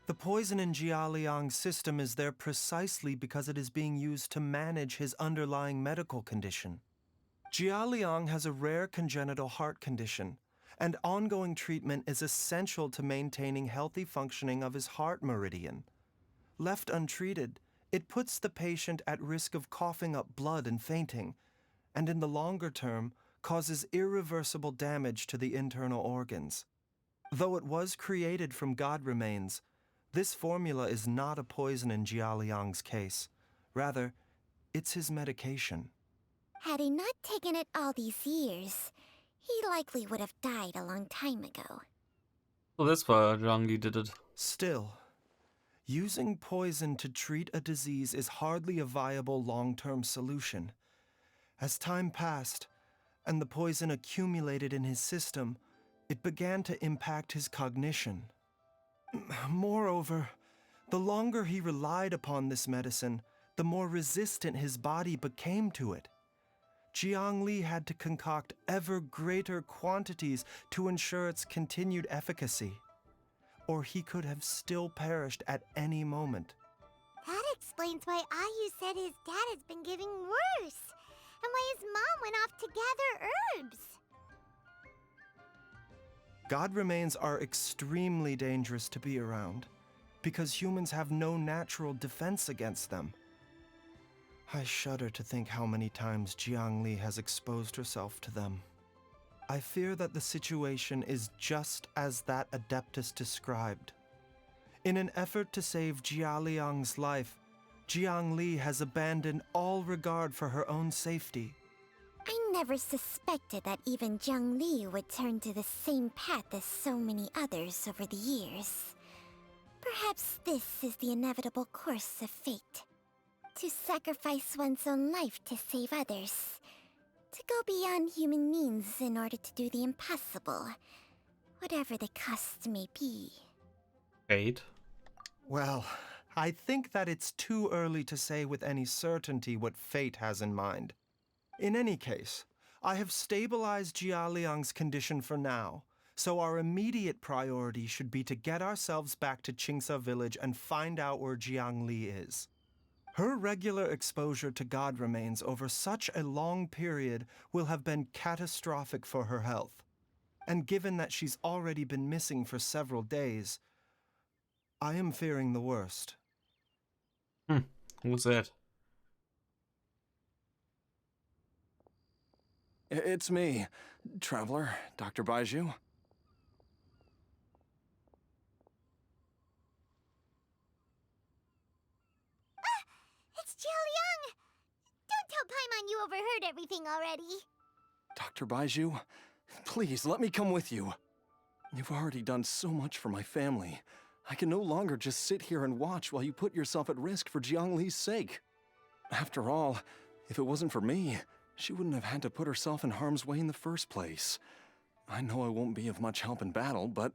the poison in Jialiang's system is there precisely because it is being used to manage his underlying medical condition. Jialiang has a rare congenital heart condition, and ongoing treatment is essential to maintaining healthy functioning of his heart meridian. Left untreated, it puts the patient at risk of coughing up blood and fainting, and in the longer term, causes irreversible damage to the internal organs. Though it was created from God remains, this formula is not a poison in Jialiang's case. Rather, it's his medication. Had he not taken it all these years, he likely would have died a long time ago. So that's why Zhang Li did it. Still, using poison to treat a disease is hardly a viable long-term solution. As time passed, and the poison accumulated in his system, it began to impact his cognition. Moreover, the longer he relied upon this medicine, the more resistant his body became to it. Jiang Li had to concoct ever greater quantities to ensure its continued efficacy, or he could have still perished at any moment. That explains why Ayu said his dad has been getting worse, and why his mom went off to gather herbs. God remains are extremely dangerous to be around, because humans have no natural defense against them. I shudder to think how many times Jiang Li has exposed herself to them. I fear that the situation is just as that Adeptus described. In an effort to save Jialiang's life, Jiang Li has abandoned all regard for her own safety. I never suspected that even Jiang Li would turn to the same path as so many others over the years. Perhaps this is the inevitable course of fate. To sacrifice one's own life to save others. To go beyond human means in order to do the impossible. Whatever the cost may be. Fate. Well, I think that it's too early to say with any certainty what fate has in mind. In any case, I have stabilized Jialiang's condition for now, so our immediate priority should be to get ourselves back to Qingsa village and find out where Jiang Li is. Her regular exposure to God remains over such a long period will have been catastrophic for her health. And given that she's already been missing for several days, I am fearing the worst. Who's that? It's me, Traveler, Dr. Baiju. It's Jialiang! Don't tell Paimon you overheard everything already. Dr. Baiju, please let me come with you. You've already done so much for my family. I can no longer just sit here and watch while you put yourself at risk for Jiang Li's sake. After all, if it wasn't for me, she wouldn't have had to put herself in harm's way in the first place. I know I won't be of much help in battle, but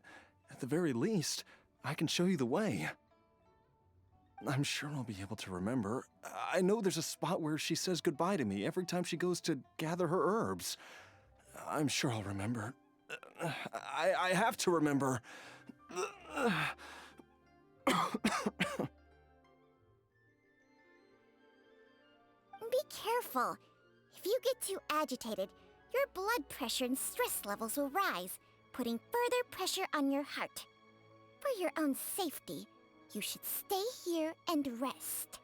at the very least, I can show you the way. I'm sure I'll be able to remember. I know there's a spot where she says goodbye to me every time she goes to gather her herbs. I'm sure I'll remember. I have to remember. Be careful. If you get too agitated, your blood pressure and stress levels will rise, putting further pressure on your heart. For your own safety, you should stay here and rest.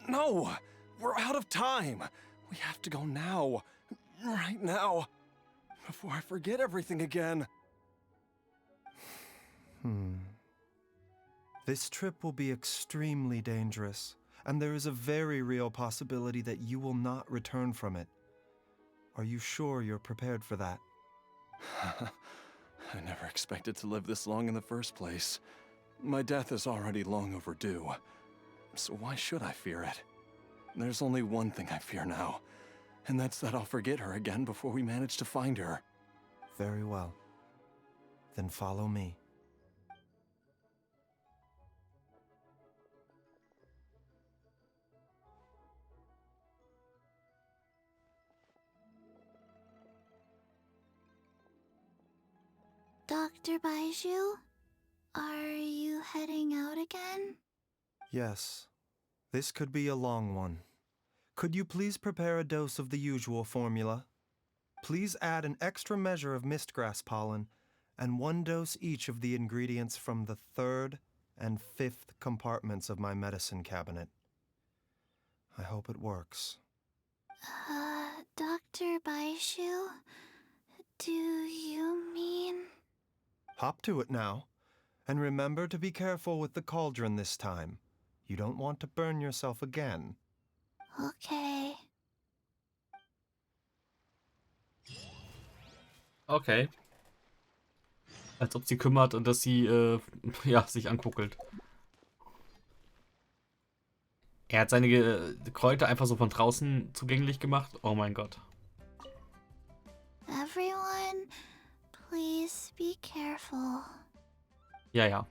No! We're out of time! We have to go now. Right now. Before I forget everything again. This trip will be extremely dangerous, and there is a very real possibility that you will not return from it. Are you sure you're prepared for that? I never expected to live this long in the first place. My death is already long overdue. So why should I fear it? There's only one thing I fear now, and that's that I'll forget her again before we manage to find her. Very well. Then follow me. Dr. Baiju, are you heading out again? Yes. This could be a long one. Could you please prepare a dose of the usual formula? Please add an extra measure of mistgrass pollen and 1 dose each of the ingredients from the 3rd and 5th compartments of my medicine cabinet. I hope it works. Dr. Baiju, do you mean... Hop to it now. And remember to be careful with the cauldron this time. You don't want to burn yourself again. Okay. Okay. Als ob sie kümmert und dass sie, ja, sich anguckelt. Er hat seine Kräuter einfach so von draußen zugänglich gemacht. Oh mein Gott. Everyone, please be careful. Ja, ja.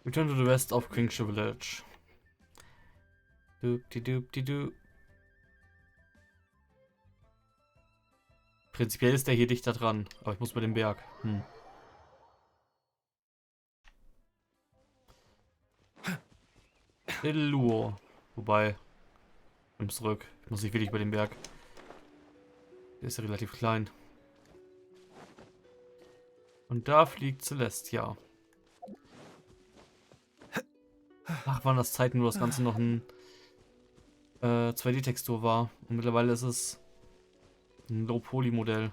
Return to the west of Quingsha Village. Doop-di-doop-di-doo. Prinzipiell ist der hier dichter dran, aber ich muss bei dem Berg. Illuo. Wobei, nimm zurück. Ich muss nicht wirklich bei dem Berg. Der ist ja relativ klein. Und da fliegt Celestia. Ach, waren das Zeiten, wo das Ganze noch ein 2D-Textur war. Und mittlerweile ist es ein Low-Poly-Modell.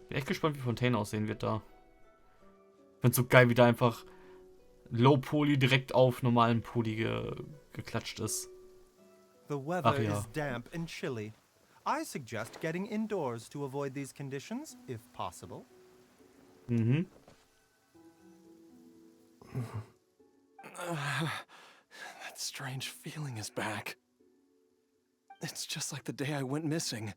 Bin echt gespannt, wie Fontaine aussehen wird da. Ich find's so geil, wie da einfach Low-Poly direkt auf normalen Poly geklatscht ist. The weather ja. is damp and chilly. I suggest getting indoors to avoid these conditions, if possible. Mhm. That strange feeling is back. It's just like the day I went missing.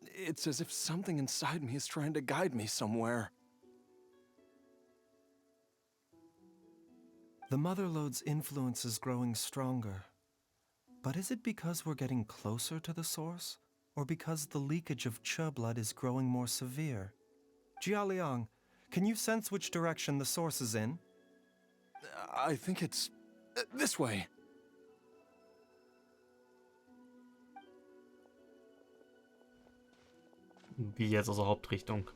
It's as if something inside me is trying to guide me somewhere. The Motherlode's influence is growing stronger. But is it because we're getting closer to the source? Or because the leakage of Che blood is growing more severe? Jialiang, can you sense which direction the source is in? I think it's this way. Wie jetzt aus der Hauptrichtung.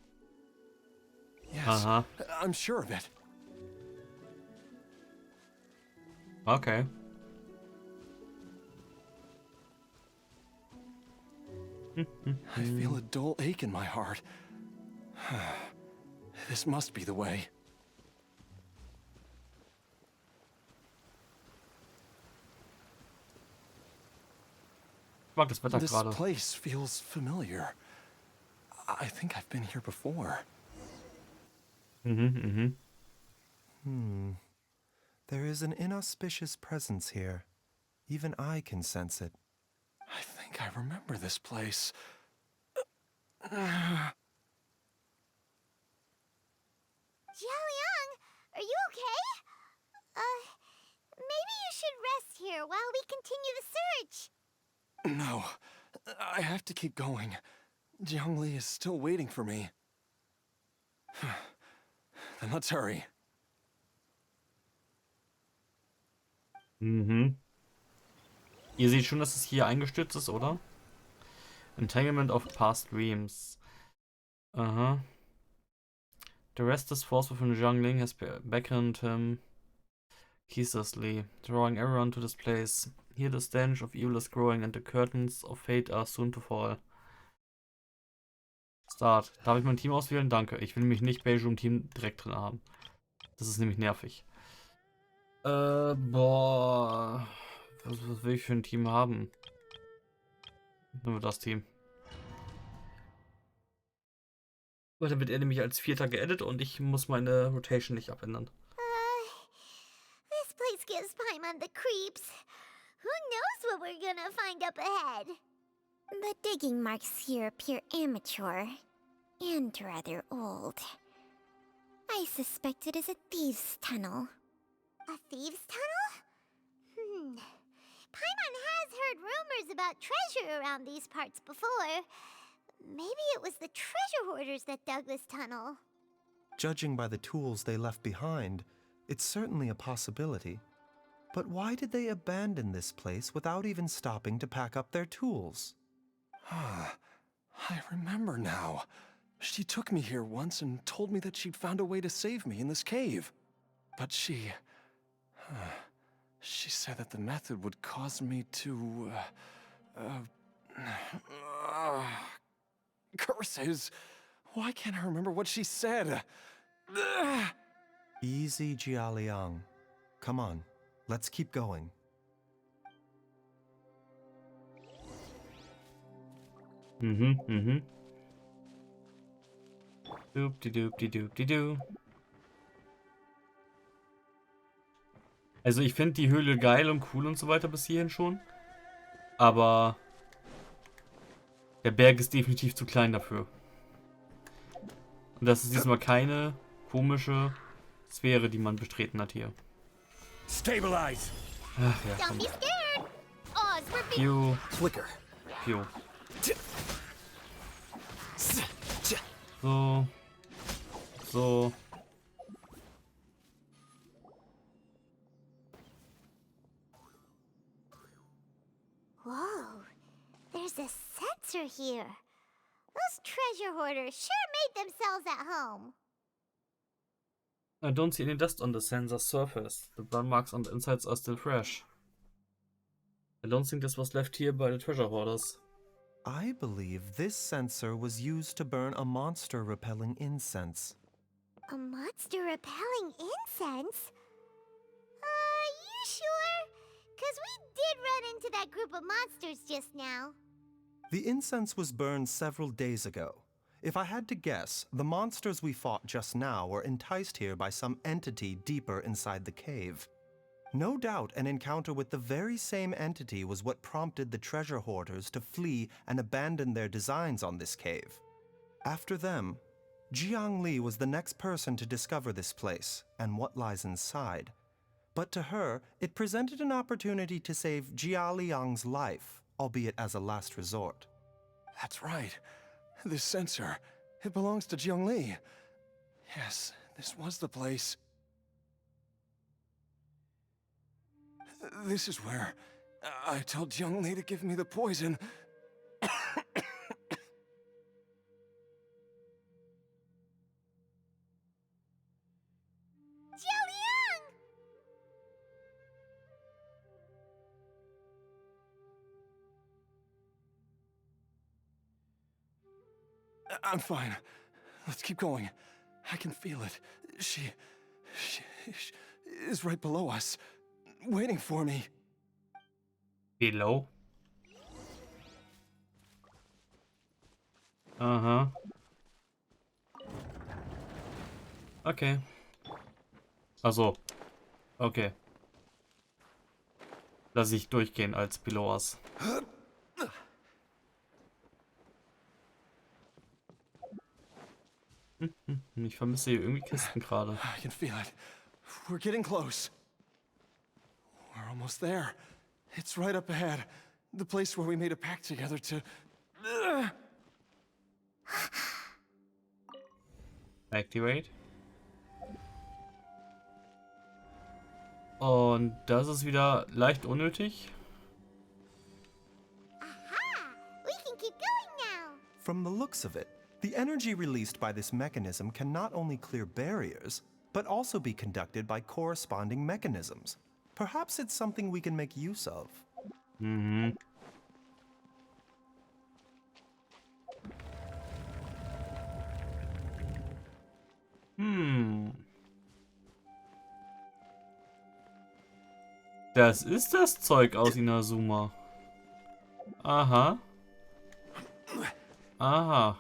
Yes, Aha. I'm sure of it. Okay. I feel a dull ache in my heart. This must be the way. Ich mag das Wetter This gerade. place feels familiar. I think I've been here before. There is an inauspicious presence here. Even I can sense it. I think I remember this place. Jialiang, are you okay? Maybe you should rest here while we continue the search. No, I have to keep going. Jiangli is still waiting for me. Then let's hurry. Mhm. Ihr seht schon, dass es hier eingestürzt ist, oder? Entanglement of past dreams. Aha. The restless force within Jiangling has beckoned him ceaselessly, drawing everyone to this place. Here the stench of evil is growing and the curtains of fate are soon to fall. Start. Darf ich mein Team auswählen? Danke. Ich will mich nicht Beiju im Team direkt drin haben. Das ist nämlich nervig. Boah. Was will ich für ein Team haben? Nehmen wir das Team. Weil dann wird er nämlich als Vierter geedit und ich muss meine Rotation nicht abändern. This place gives Paimon the creeps. Who knows what we're gonna find up ahead? The digging marks here appear amateur and rather old. I suspect it is a thieves' tunnel. A thieves' tunnel? Paimon has heard rumors about treasure around these parts before. Maybe it was the treasure hoarders that dug this tunnel. Judging by the tools they left behind, it's certainly a possibility. But why did they abandon this place without even stopping to pack up their tools? I remember now. She took me here once and told me that she'd found a way to save me in this cave. But she said that the method would cause me to... forces. Why can't I remember what she said? Ugh. Easy, Jialiang. Come on, let's keep going. Doop-di-doop-di-doop-di-doo. Also ich finde die Höhle geil und cool und so weiter bis hierhin schon. Aber der Berg ist definitiv zu klein dafür. Und das ist diesmal keine komische Sphäre, die man betreten hat hier. Stabilize! Ach ja, Don't komm. be scared. Oz, we're being Piu, Flicker. piu. So. So. Whoa, there's a sensor here. Those treasure hoarders sure made themselves at home. I don't see any dust on the sensor's surface. The burn marks on the insides are still fresh. I don't think this was left here by the treasure hoarders. I believe this sensor was used to burn a monster-repelling incense. A monster repelling incense? You sure? 'Cause we did run into that group of monsters just now. The incense was burned several days ago. If I had to guess, the monsters we fought just now were enticed here by some entity deeper inside the cave. No doubt an encounter with the very same entity was what prompted the treasure hoarders to flee and abandon their designs on this cave. After them, Jiang Li was the next person to discover this place and what lies inside. But to her, it presented an opportunity to save Jia Liang's life, albeit as a last resort. That's right. This sensor, it belongs to Jiang Li. Yes, this was the place. This is where I told Jiang Li to give me the poison. Jialiang! I'm fine. Let's keep going. I can feel it. She is right below us, waiting for me. Below? Aha. Okay. Also. Okay. Lass ich durchgehen als Beloas. Ich vermisse hier irgendwie Kisten gerade. I can feel it. We're getting close. We're almost there. It's right up ahead. The place where we made a pact together to... Activate. Und das ist wieder leicht unnötig. Aha! We can keep going now. From the looks of it, the energy released by this mechanism can not only clear barriers, but also be conducted by corresponding mechanisms. Perhaps it's something we can make use of. Mhm. Das ist das Zeug aus Inazuma. Aha. Aha.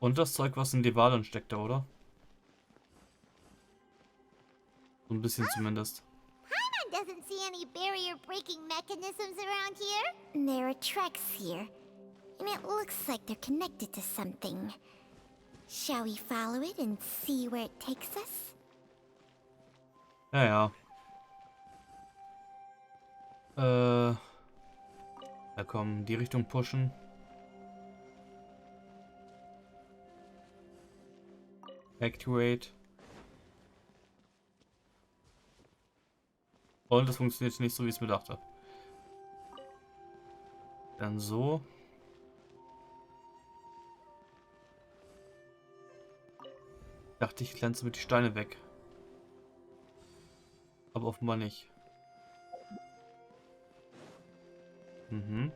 Und das Zeug, was in Devalon steckte, oder? So ein bisschen zumindest. Paimon doesn't see any barrier-breaking mechanisms around here. There are tracks here, and it looks like they're connected to something. Shall we follow it and see where it takes us? Ja, ja. Ja komm, die Richtung pushen. Activate. Und das funktioniert nicht so, wie ich es mir dachte. Dann so. Dachte ich, glänze mit die Steine weg. Aber offenbar nicht. Mhm.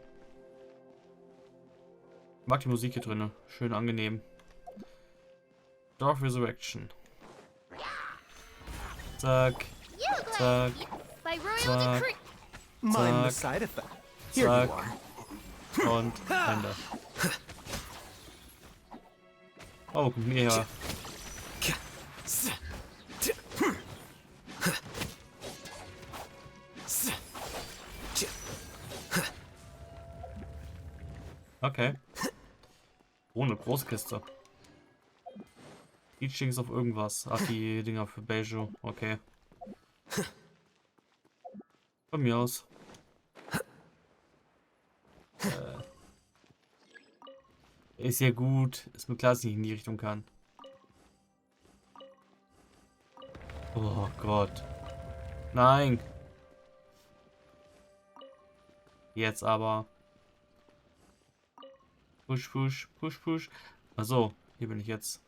Mag die Musik hier drin. Schön angenehm. Dark Resurrection. Zack. Zack. By royal Zack. decree. Mind the Zack. side effect. Here you Zack. are. Und Ende. Oh, komm her. Okay. Oh, eine große Kiste. Teachings auf irgendwas. Ach, die Dinger für Beiju. Okay. Von mir aus. Ist ja gut. Ist mir klar, dass ich nicht in die Richtung kann. Oh Gott. Nein. Jetzt aber. Push, push, push, push. Achso, hier bin ich jetzt.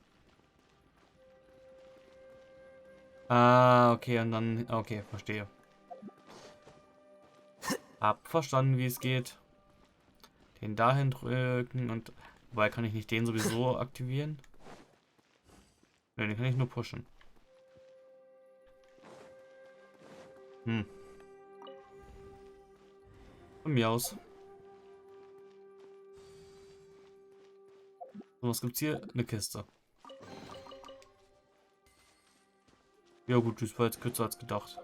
Ah, okay, und dann. Okay, verstehe. Hab verstanden, wie es geht. Den dahin drücken und. Wobei, kann ich nicht den sowieso aktivieren? Ne, den kann ich nur pushen. Hm. Von mir aus. So, was gibt's hier? Eine Kiste. Ja gut, das war jetzt kürzer als gedacht.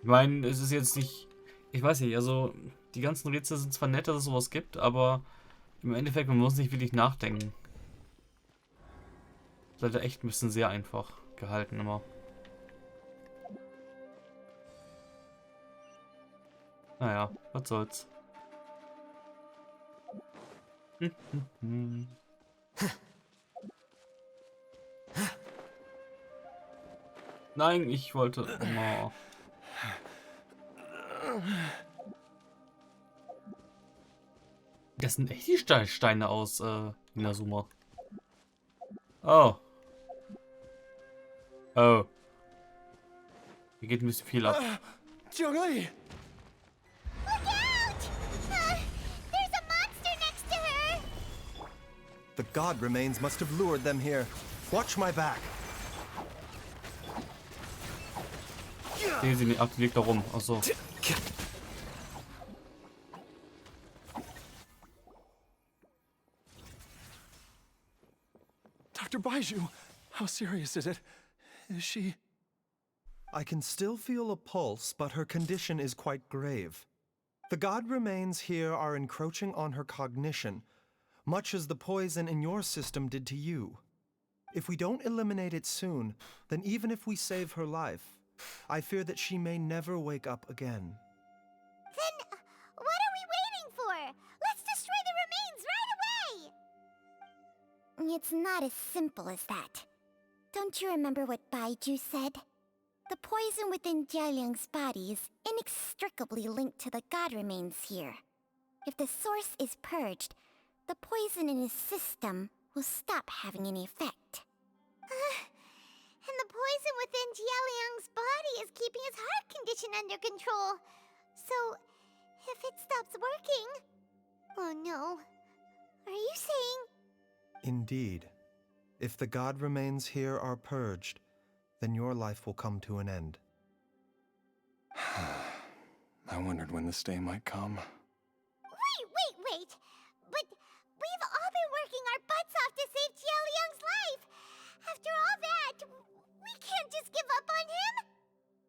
Ich meine, es ist jetzt nicht... Ich weiß nicht, also die ganzen Rätsel sind zwar nett, dass es sowas gibt, aber im Endeffekt, man muss nicht wirklich nachdenken. Ist leider echt ein bisschen sehr einfach gehalten immer. Naja, was soll's. Nein, ich wollte... Oh. Das sind echt die Steine aus Inazuma. Oh. Oh. Hier geht ein bisschen viel ab. Jiangli! Look out! There's a monster next to her! The god remains must have lured them here. Watch my back. Sehen Sie nicht. Ach, die liegt da rum. Achso. Dr. Baiju, how serious is it? Is she... I can still feel a pulse, but her condition is quite grave. The god remains here are encroaching on her cognition, much as the poison in your system did to you. If we don't eliminate it soon, then even if we save her life, I fear that she may never wake up again. Then what are we waiting for? Let's destroy the remains right away! It's not as simple as that. Don't you remember what Baiju said? The poison within Jialiang's body is inextricably linked to the god remains here. If the source is purged, the poison in his system will stop having any effect. And the poison within Jialiang's body is keeping his heart condition under control. So, if it stops working... Oh no. Are you saying... Indeed. If the god remains here are purged, then your life will come to an end. I wondered when this day might come. Wait! But we've all been working our butts off to save Jialiang's life! After all that, we can't just give up on him!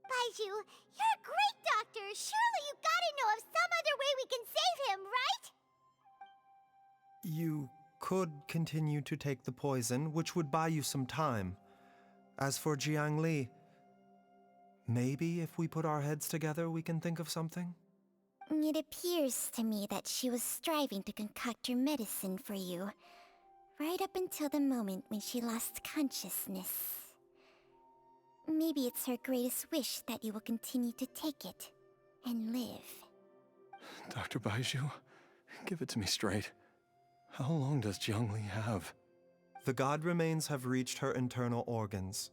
Baiju, you're a great doctor! Surely you gotta know of some other way we can save him, right? You could continue to take the poison, which would buy you some time. As for Jiangli, maybe if we put our heads together, we can think of something? It appears to me that she was striving to concoct your medicine for you, right up until the moment when she lost consciousness. Maybe it's her greatest wish that you will continue to take it and live. Dr. Baiju, give it to me straight. How long does Jiangli have? The god remains have reached her internal organs.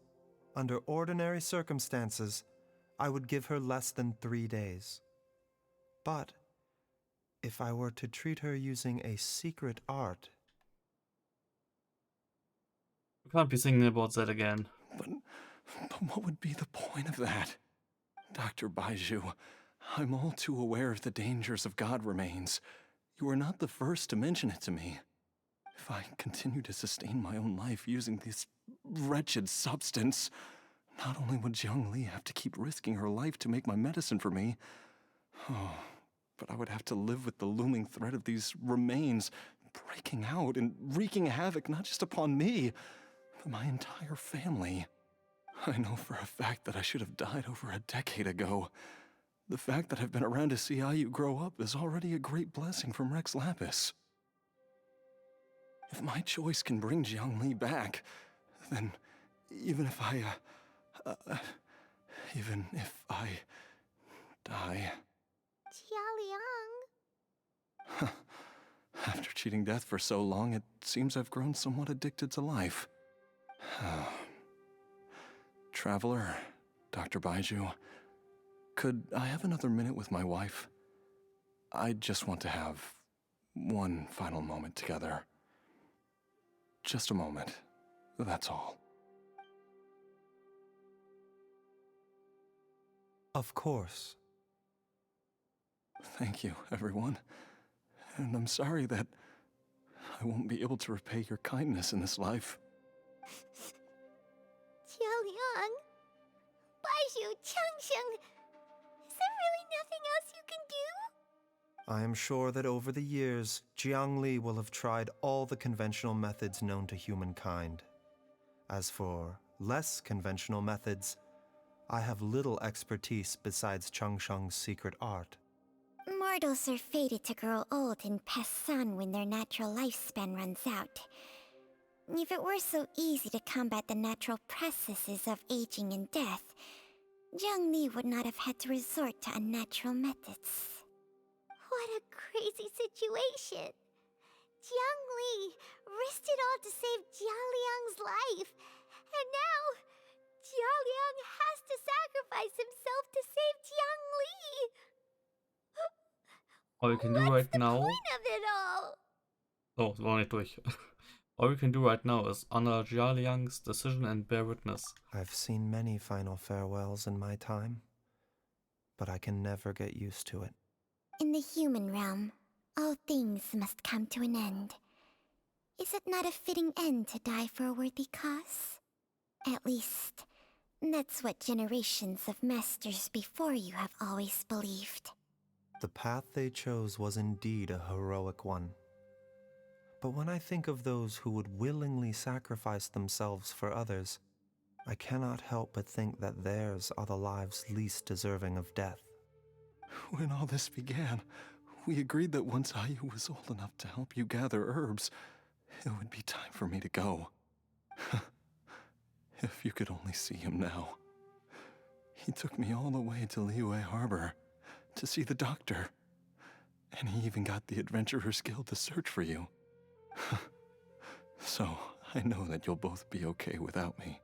Under ordinary circumstances, I would give her less than 3 days. But if I were to treat her using a secret art. We can't be thinking about that again. But what would be the point of that? Dr. Baiju, I'm all too aware of the dangers of God remains. You are not the first to mention it to me. If I continue to sustain my own life using this wretched substance, not only would Jiang Li have to keep risking her life to make my medicine for me, but I would have to live with the looming threat of these remains breaking out and wreaking havoc not just upon me, but my entire family. I know for a fact that I should have died over a decade ago. The fact that I've been around to see Ayu grow up is already a great blessing from Rex Lapis. If my choice can bring Jiang Li back, then even if I die... Jialiang. After cheating death for so long, it seems I've grown somewhat addicted to life. Traveler, Dr. Baiju, could I have another minute with my wife? I just want to have one final moment together. Just a moment, that's all. Of course. Thank you, everyone. And I'm sorry that I won't be able to repay your kindness in this life. Jialiang. Baiju, Changsheng. Is there really nothing else you can do? I am sure that over the years, Jiang Li will have tried all the conventional methods known to humankind. As for less conventional methods, I have little expertise besides Changsheng's secret art. Mortals are fated to grow old and pass on when their natural lifespan runs out. If it were so easy to combat the natural processes of aging and death, Jiang Li would not have had to resort to unnatural methods. What a crazy situation! Jiang Li risked it all to save Jialiang's life, and now Jialiang has to sacrifice himself to save Jiang Li! All we can do right now... What's the point of it all? Oh, es war nicht durch. All we can do right now is honor Jialiang's decision and bear witness. I've seen many final farewells in my time, but I can never get used to it. In the human realm, all things must come to an end. Is it not a fitting end to die for a worthy cause? At least, that's what generations of masters before you have always believed. The path they chose was indeed a heroic one. But when I think of those who would willingly sacrifice themselves for others, I cannot help but think that theirs are the lives least deserving of death. When all this began, we agreed that once Ayu was old enough to help you gather herbs, it would be time for me to go. If you could only see him now. He took me all the way to Liyue Harbor to see the doctor. And he even got the Adventurers Guild to search for you. So, I know that you'll both be okay without me.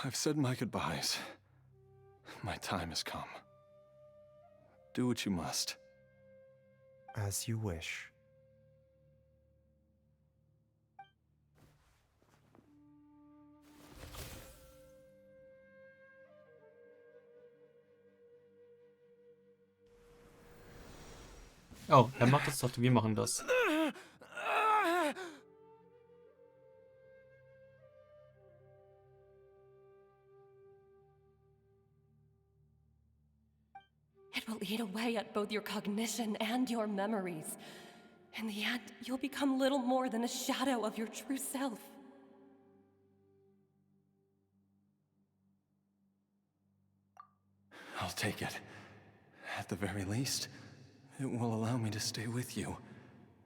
I've said my goodbyes. My time has come. Do what you must. As you wish. Oh, er macht das doch, wir machen das. It will eat away at both your cognition and your memories. In the end, you'll become little more than a shadow of your true self. I'll take it. At the very least, it will allow me to stay with you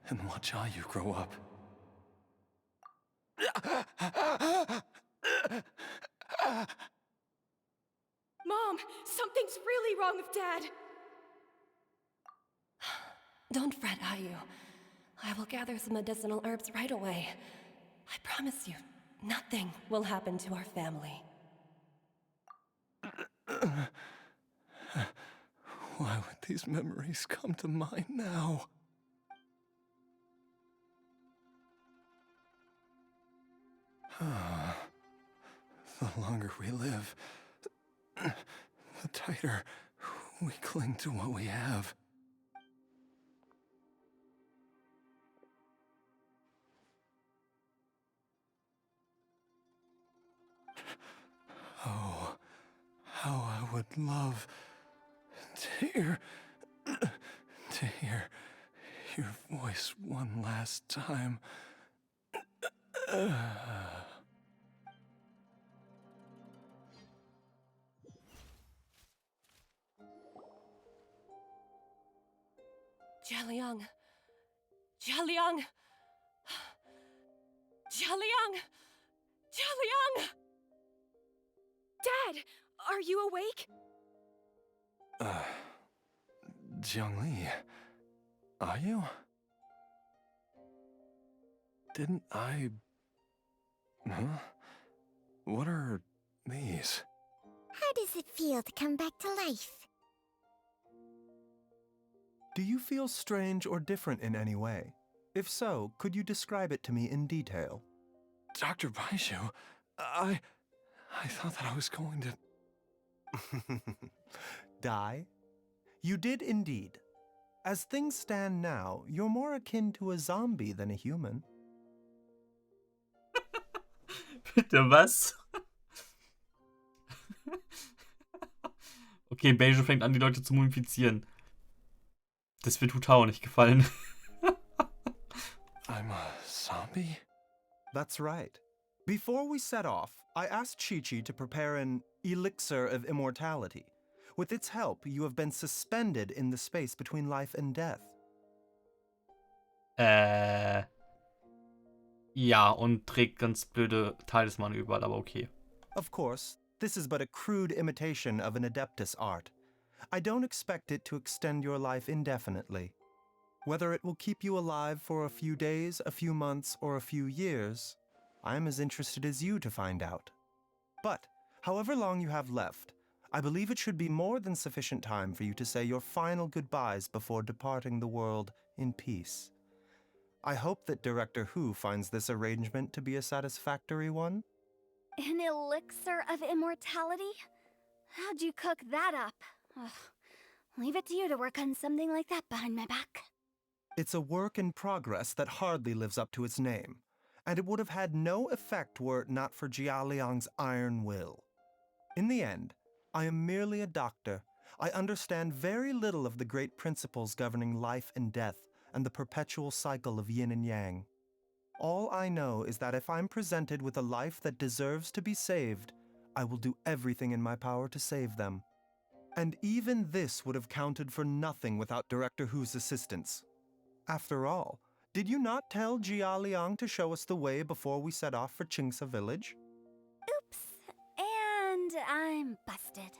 and watch Ayu grow up. Mom, something's really wrong with Dad. Don't fret, Ayu. I will gather some medicinal herbs right away. I promise you, nothing will happen to our family. Why would these memories come to mind now? The longer we live, the tighter we cling to what we have. Oh, how I would love to hear your voice one last time. Jialiang. Jialiang. Jialiang. Jialiang. Dad, are you awake? Jiangli, are you? Didn't I... Huh? What are these? How does it feel to come back to life? Do you feel strange or different in any way? If so, could you describe it to me in detail? Dr. Baizhu, I thought that I was going to... Die? You did indeed. As things stand now, you're more akin to a zombie than a human. Bitte was? Okay, Beiju fängt an, die Leute zu mumifizieren. Das wird Hutao nicht gefallen. I'm a zombie? That's right. Before we set off, I asked Chi-Chi to prepare an elixir of immortality. With its help, you have been suspended in the space between life and death. Ja, und trägt ganz blöde Talismane überall, aber okay. Of course, this is but a crude imitation of an Adeptus art. I don't expect it to extend your life indefinitely. Whether it will keep you alive for a few days, a few months, or a few years, I am as interested as you to find out. But, however long you have left, I believe it should be more than sufficient time for you to say your final goodbyes before departing the world in peace. I hope that Director Hu finds this arrangement to be a satisfactory one. An elixir of immortality? How'd you cook that up? Ugh. Leave it to you to work on something like that behind my back. It's a work in progress that hardly lives up to its name, and it would have had no effect were it not for Jialiang's iron will. In the end, I am merely a doctor. I understand very little of the great principles governing life and death and the perpetual cycle of yin and yang. All I know is that if I'm presented with a life that deserves to be saved, I will do everything in my power to save them. And even this would have counted for nothing without Director Hu's assistance. After all, did you not tell Jia Liang to show us the way before we set off for Qingsa village? Oops. And I'm busted.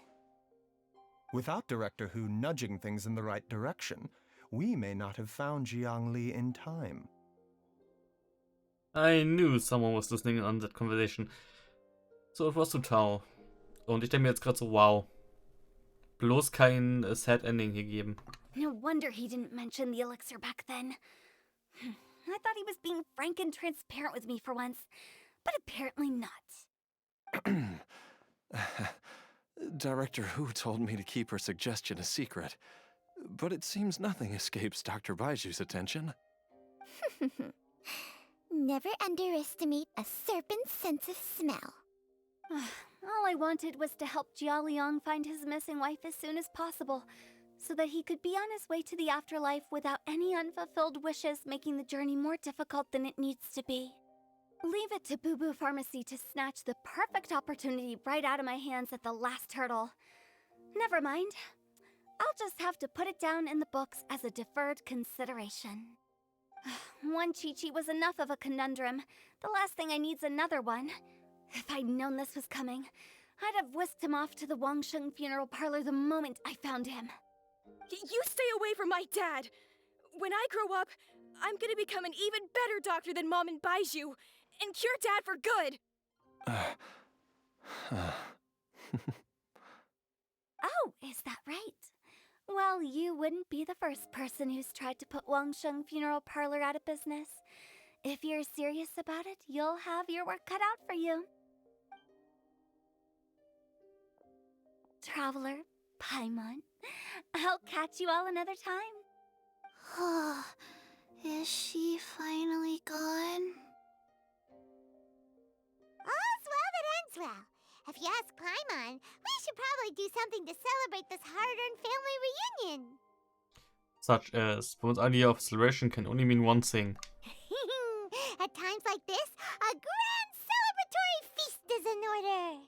Without Director Hu nudging things in the right direction, we may not have found Jiangli in time. I knew someone was listening on that conversation. So it was Hutao. Und ich denke mir jetzt gerade so, wow. Bloß kein Sad Ending hier geben. No wonder he didn't mention the elixir back then. I thought he was being frank and transparent with me for once, but apparently not. Director Hu told me to keep her suggestion a secret, but it seems nothing escapes Dr. Baiju's attention. Never underestimate a serpent's sense of smell. All I wanted was to help Jialiang find his missing wife as soon as possible, so that he could be on his way to the afterlife without any unfulfilled wishes making the journey more difficult than it needs to be. Leave it to Boo Boo Pharmacy to snatch the perfect opportunity right out of my hands at the last hurdle. Never mind. I'll just have to put it down in the books as a deferred consideration. One Chi-Chi was enough of a conundrum. The last thing I need's another one. If I'd known this was coming, I'd have whisked him off to the Wangsheng funeral parlor the moment I found him. You stay away from my dad! When I grow up, I'm gonna become an even better doctor than Mom and Baizhu, and cure Dad for good! Is that right? Well, you wouldn't be the first person who's tried to put Wangsheng Funeral Parlor out of business. If you're serious about it, you'll have your work cut out for you. Traveler, Paimon, I'll catch you all another time. Is she finally gone? All's well that ends well. If you ask Paimon, we should probably do something to celebrate this hard-earned family reunion. Such as, for uns alle hier auf Celebration can only mean one thing. At times like this, a grand celebratory feast is in order.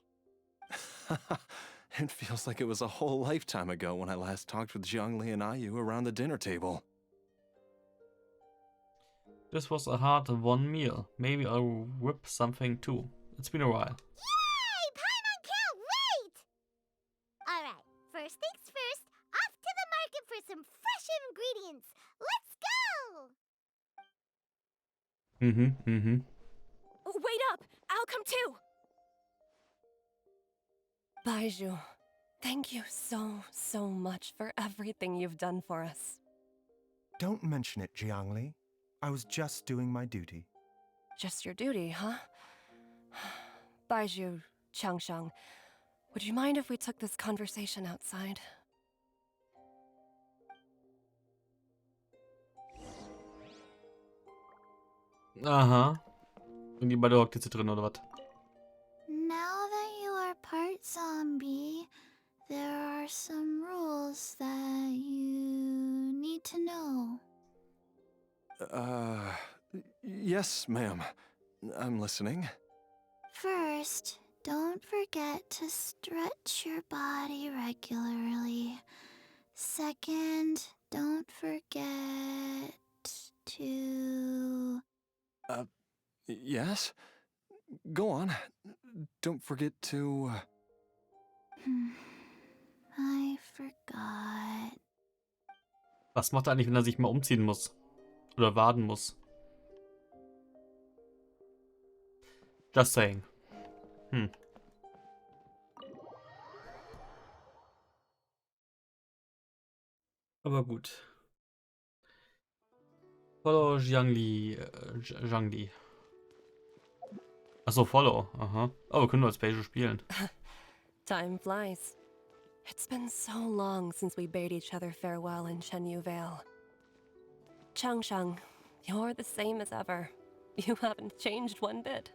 It feels like it was a whole lifetime ago when I last talked with Zhongli and Ayu around the dinner table. This was a hard-won meal. Maybe I'll whip something too. It's been a while. Yay! Paimon can't wait! Alright, first things first, off to the market for some fresh ingredients. Let's go! Wait up! I'll come too! Baizhu, thank you so much for everything you've done for us. Don't mention it, Jiangli. I was just doing my duty. Just your duty, huh? Baizhu, Changsheng, would you mind if we took this conversation outside? Aha. Und die beide hockt jetzt hier drin, oder was? Now that you are part zombie, there are some rules that you need to know. Yes, ma'am. I'm listening. First, don't forget to stretch your body regularly. Second, don't forget to... Yes? Go on. Don't forget to... I forgot. Was macht er eigentlich, wenn er sich mal umziehen muss? Oder waden muss? Just saying. Aber gut. Follow Jiangli. Jiangli. Achso, follow. Aha. Oh, wir können nur als Beige spielen. Time flies. It's been so long since we bade each other farewell in Shenyu Vale. Changsheng, you're the same as ever. You haven't changed one bit.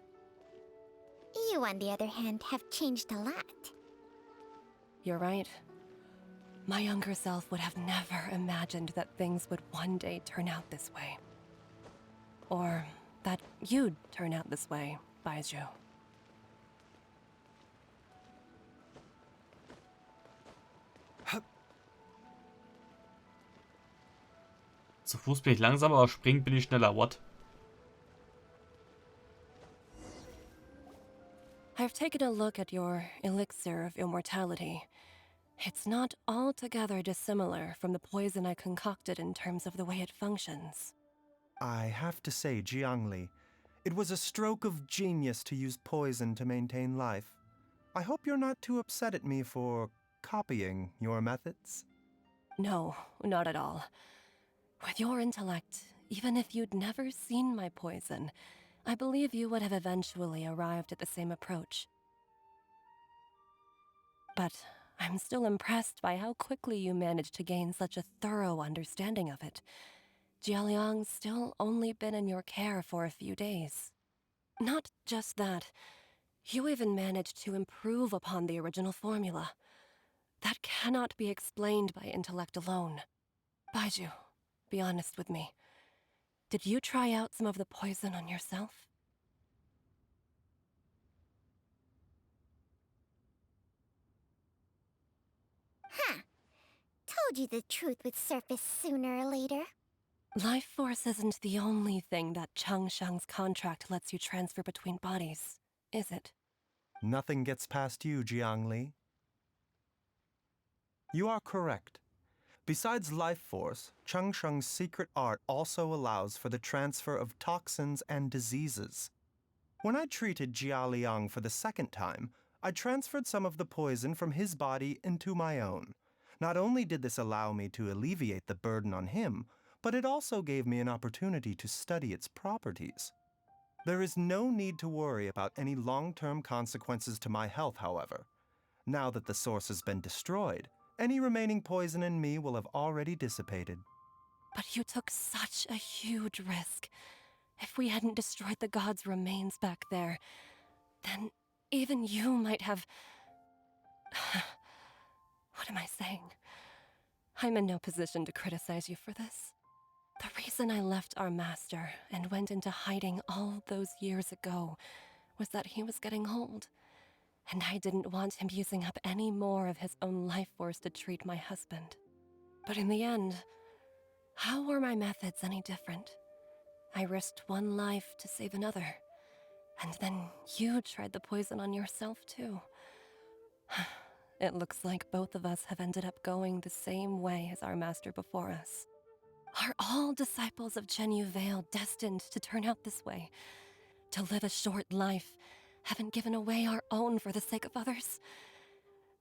You, on the other hand, have changed a lot. You're right. My younger self would have never imagined that things would one day turn out this way. Or that you'd turn out this way, Baizhu. Zu Fuß bin ich langsam, aber springen bin ich schneller. What? I've taken a look at your elixir of immortality. It's not altogether dissimilar from the poison I concocted in terms of the way it functions. I have to say, Jiangli, it was a stroke of genius to use poison to maintain life. I hope you're not too upset at me for copying your methods. No, not at all. With your intellect, even if you'd never seen my poison, I believe you would have eventually arrived at the same approach. But I'm still impressed by how quickly you managed to gain such a thorough understanding of it. Jialiang's still only been in your care for a few days. Not just that, you even managed to improve upon the original formula. That cannot be explained by intellect alone. Baizhu, be honest with me. Did you try out some of the poison on yourself? Huh. Told you the truth would surface sooner or later. Life force isn't the only thing that Changsheng's contract lets you transfer between bodies, is it? Nothing gets past you, Jiangli. You are correct. Besides life force, Changsheng's secret art also allows for the transfer of toxins and diseases. When I treated Jialiang for the second time, I transferred some of the poison from his body into my own. Not only did this allow me to alleviate the burden on him, but it also gave me an opportunity to study its properties. There is no need to worry about any long-term consequences to my health, however. Now that the source has been destroyed, any remaining poison in me will have already dissipated. But you took such a huge risk. If we hadn't destroyed the god's remains back there, then even you might have... What am I saying? I'm in no position to criticize you for this. The reason I left our master and went into hiding all those years ago was that he was getting old, and I didn't want him using up any more of his own life force to treat my husband. But in the end, how were my methods any different? I risked one life to save another, and then you tried the poison on yourself too. It looks like both of us have ended up going the same way as our master before us. Are all disciples of Chenyu Vale destined to turn out this way? To live a short life, having given away our own for the sake of others?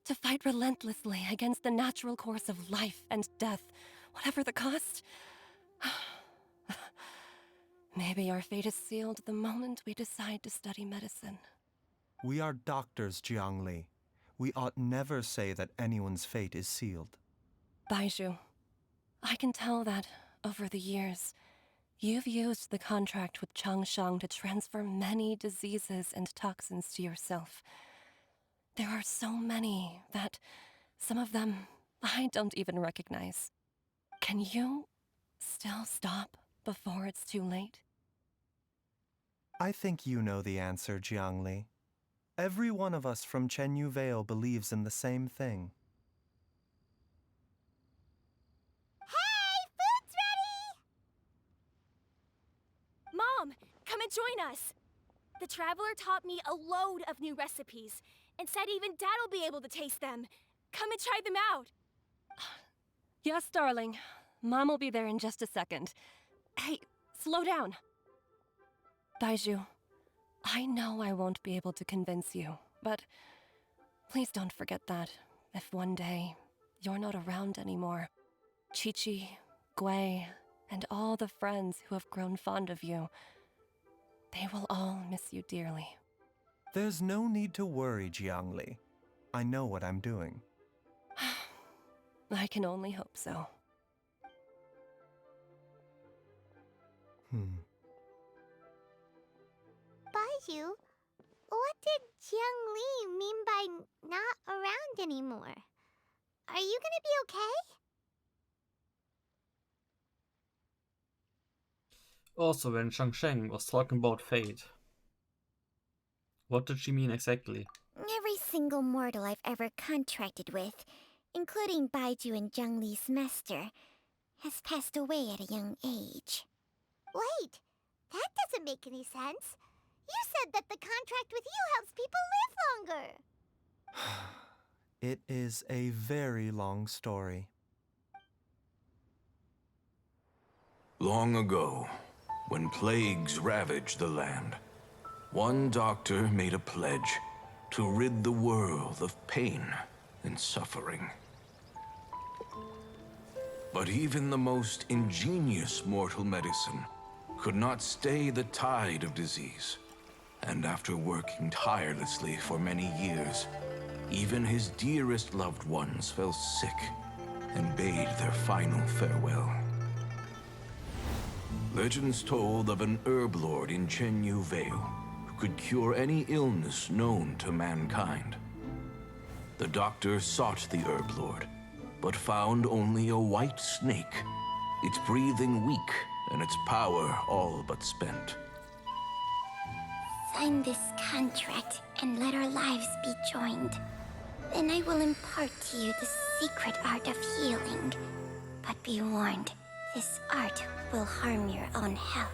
To fight relentlessly against the natural course of life and death, whatever the cost? Maybe our fate is sealed the moment we decide to study medicine. We are doctors, Jiangli. We ought never say that anyone's fate is sealed. Baizhu, I can tell that, over the years, you've used the contract with Changshang to transfer many diseases and toxins to yourself. There are so many that, some of them, I don't even recognize. Can you still stop before it's too late? I think you know the answer, Jiangli. Every one of us from Chenyu Vale believes in the same thing. Hey, food's ready! Mom, come and join us. The Traveler taught me a load of new recipes and said even Dad'll be able to taste them. Come and try them out. Yes, darling. Mom will be there in just a second. Hey, slow down. Baizhu, I know I won't be able to convince you, but please don't forget that if one day you're not around anymore, Qiqi, Gui, and all the friends who have grown fond of you, they will all miss you dearly. There's no need to worry, Jiangli. I know what I'm doing. I can only hope so. Baizhu, what did Jiangli mean by not around anymore? Are you gonna be okay? Also, when Shangsheng was talking about fate, what did she mean exactly? Every single mortal I've ever contracted with, including Baizhu and Zhongli's master, has passed away at a young age. Wait, that doesn't make any sense. You said that the contract with you helps people live longer. It is a very long story. Long ago, when plagues ravaged the land, one doctor made a pledge to rid the world of pain and suffering. But even the most ingenious mortal medicine could not stay the tide of disease. And after working tirelessly for many years, even his dearest loved ones fell sick and bade their final farewell. Legends told of an herb lord in Chenyu Vale who could cure any illness known to mankind. The doctor sought the herb lord, but found only a white snake, its breathing weak and its power all but spent. Sign this contract and let our lives be joined. Then I will impart to you the secret art of healing. But be warned, this art will harm your own health.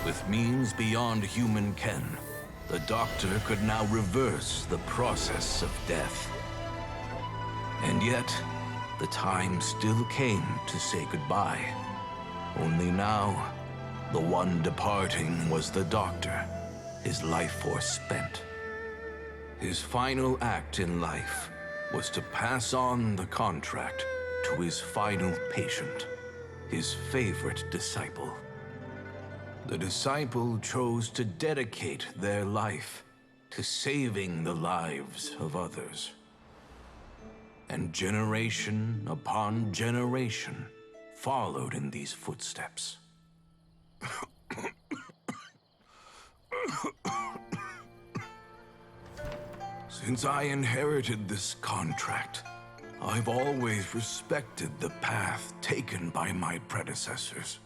With means beyond human ken, the doctor could now reverse the process of death. And yet, the time still came to say goodbye. Only now, the one departing was the doctor, his life force spent. His final act in life was to pass on the contract to his final patient, his favorite disciple. The disciple chose to dedicate their life to saving the lives of others. And generation upon generation followed in these footsteps. Since I inherited this contract, I've always respected the path taken by my predecessors,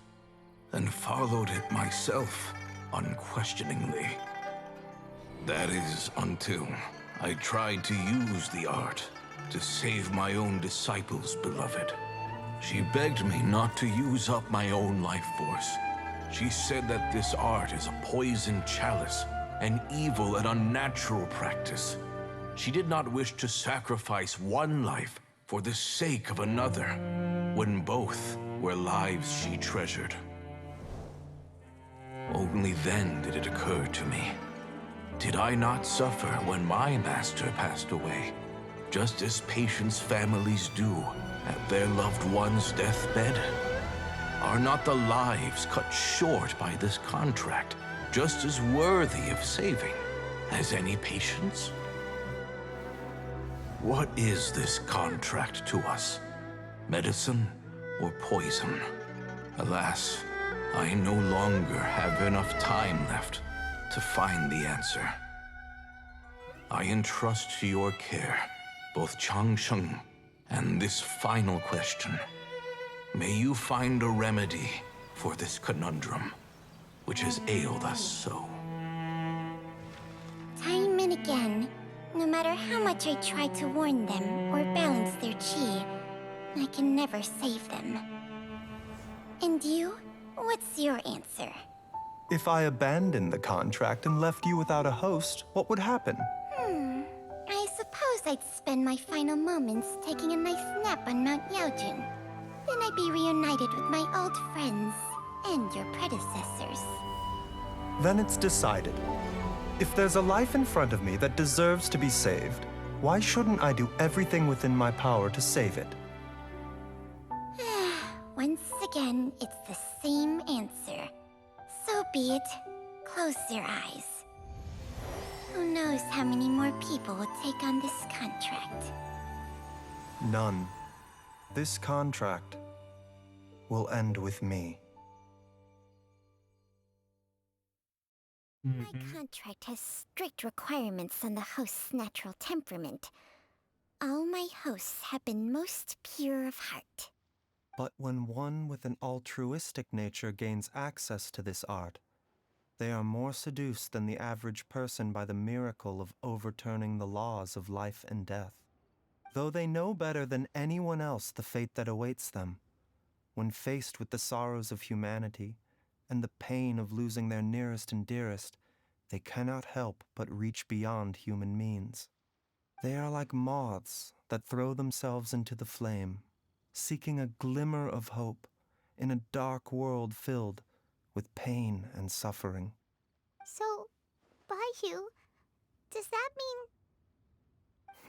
and followed it myself unquestioningly. That is until I tried to use the art to save my own disciple's beloved. She begged me not to use up my own life force. She said that this art is a poison chalice, an evil and unnatural practice. She did not wish to sacrifice one life for the sake of another, when both were lives she treasured. Only then did it occur to me. Did I not suffer when my master passed away, just as patients' families do at their loved one's deathbed? Are not the lives cut short by this contract just as worthy of saving as any patients? What is this contract to us? Medicine or poison? Alas, I no longer have enough time left to find the answer. I entrust to your care both Changsheng and this final question. May you find a remedy for this conundrum, which has ailed us so. Time and again, no matter how much I try to warn them or balance their chi, I can never save them. And you? What's your answer? If I abandoned the contract and left you without a host, what would happen? I suppose I'd spend my final moments taking a nice nap on Mount Yaojun. Then I'd be reunited with my old friends and your predecessors. Then it's decided. If there's a life in front of me that deserves to be saved, why shouldn't I do everything within my power to save it? Once again, it's the same answer. So be it. Close your eyes. Who knows how many more people will take on this contract? None. This contract will end with me. My contract has strict requirements on the host's natural temperament. All my hosts have been most pure of heart. But when one with an altruistic nature gains access to this art, they are more seduced than the average person by the miracle of overturning the laws of life and death. Though they know better than anyone else the fate that awaits them, when faced with the sorrows of humanity and the pain of losing their nearest and dearest, they cannot help but reach beyond human means. They are like moths that throw themselves into the flame, seeking a glimmer of hope in a dark world filled with pain and suffering. So, Baiyu, does that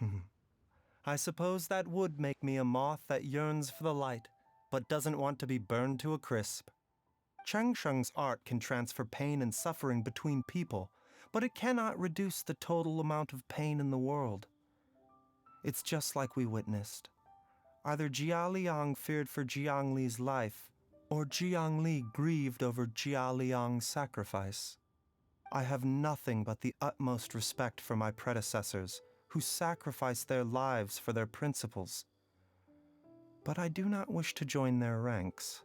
mean... I suppose that would make me a moth that yearns for the light, but doesn't want to be burned to a crisp. Changsheng's art can transfer pain and suffering between people, but it cannot reduce the total amount of pain in the world. It's just like we witnessed. Either Jia Liang feared for Jiang Li's life, or Jiang Li grieved over Jia Liang's sacrifice. I have nothing but the utmost respect for my predecessors, who sacrificed their lives for their principles. But I do not wish to join their ranks,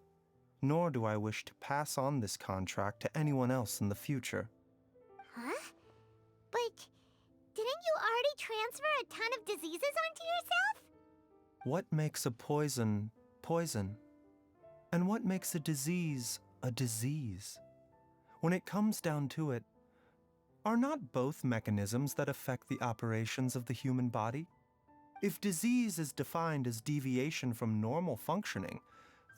nor do I wish to pass on this contract to anyone else in the future. Huh? But didn't you already transfer a ton of diseases onto yourself? What makes a poison poison? And what makes a disease a disease? When it comes down to it, are not both mechanisms that affect the operations of the human body? If disease is defined as deviation from normal functioning,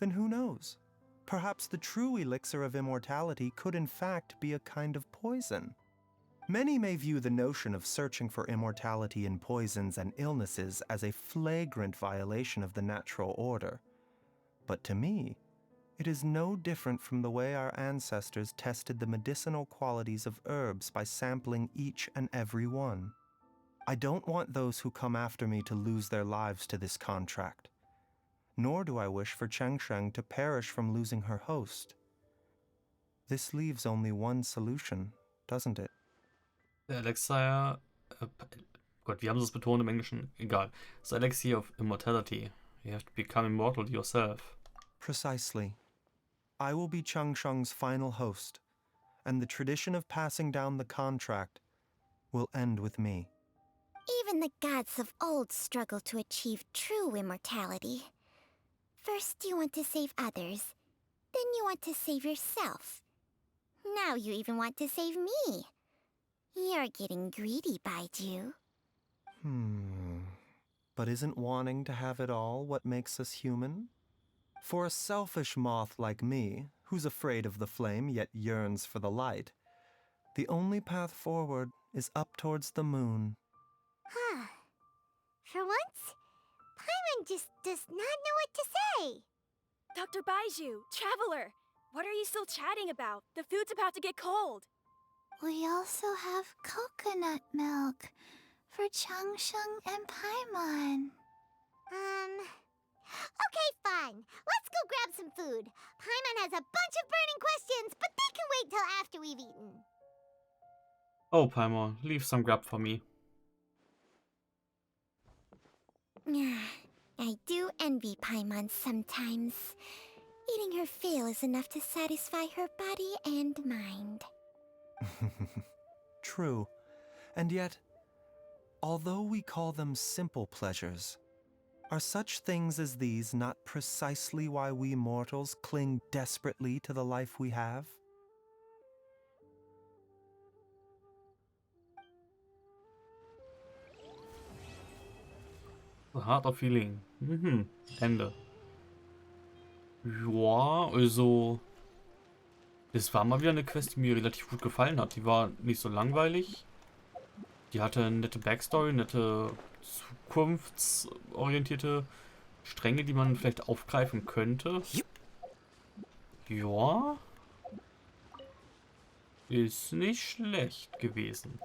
then who knows? Perhaps the true elixir of immortality could in fact be a kind of poison. Many may view the notion of searching for immortality in poisons and illnesses as a flagrant violation of the natural order. But to me, it is no different from the way our ancestors tested the medicinal qualities of herbs by sampling each and every one. I don't want those who come after me to lose their lives to this contract. Nor do I wish for Chengsheng to perish from losing her host. This leaves only one solution, doesn't it? The Elixir, Gott, wie haben sie es betont im Englischen? Egal. The Elixir of Immortality. You have to become immortal yourself. Precisely. I will be Chengsheng's final host, and the tradition of passing down the contract will end with me. Even the gods of old struggle to achieve true immortality. First you want to save others, then you want to save yourself. Now you even want to save me. You're getting greedy, Baiju. But isn't wanting to have it all what makes us human? For a selfish moth like me, who's afraid of the flame yet yearns for the light, the only path forward is up towards the moon. For once, Paimon just does not know what to say. Dr. Baiju, Traveler, what are you still chatting about? The food's about to get cold. We also have coconut milk for Changsheng and Paimon. Okay, fine. Let's go grab some food. Paimon has a bunch of burning questions, but they can wait till after we've eaten. Oh, Paimon, leave some grub for me. I do envy Paimon sometimes. Eating her fill is enough to satisfy her body and mind. True. And yet, although we call them simple pleasures, are such things as these not precisely why we mortals cling desperately to the life we have? A Heart of Feeling. Ende. Ja, also... Das war mal wieder eine Quest, die mir relativ gut gefallen hat. Die war nicht so langweilig. Die hatte eine nette Backstory, nette zukunftsorientierte Stränge, die man vielleicht aufgreifen könnte. Ja. Ist nicht schlecht gewesen.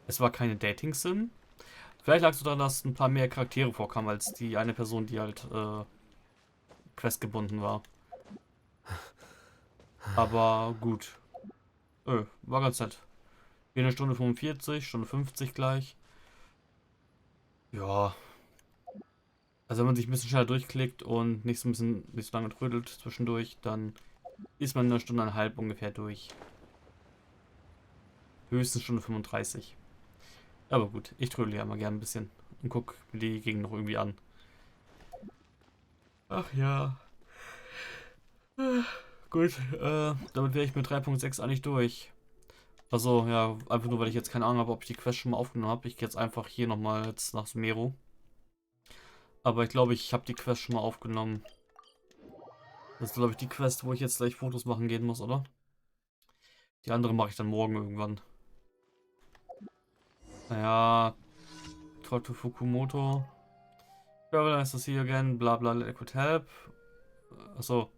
Es war keine Dating-Sim. Vielleicht lag es daran, dass ein paar mehr Charaktere vorkamen, als die eine Person, die halt questgebunden war. Aber gut. War ganz nett. Hier eine Stunde 45, Stunde 50 gleich. Ja. Also wenn man sich ein bisschen schneller durchklickt und nicht so lange trödelt zwischendurch, dann ist man in einer Stunde und eine halbe ungefähr durch. Höchstens Stunde 35. Aber gut, ich trödel ja mal gerne ein bisschen und guck mir die Gegend noch irgendwie an. Ach ja. Gut, damit wäre ich mit 3.6 eigentlich durch. Also, ja, einfach nur, weil ich jetzt keine Ahnung habe, ob ich die Quest schon mal aufgenommen habe. Ich gehe jetzt einfach hier nochmal jetzt nach Sumeru. Aber ich glaube, ich habe die Quest schon mal aufgenommen. Das ist, glaube ich, die Quest, wo ich jetzt gleich Fotos machen gehen muss, oder? Die andere mache ich dann morgen irgendwann. Naja, Trotto Fukumoto. Traveler is to see you again, bla bla, it could help. Achso.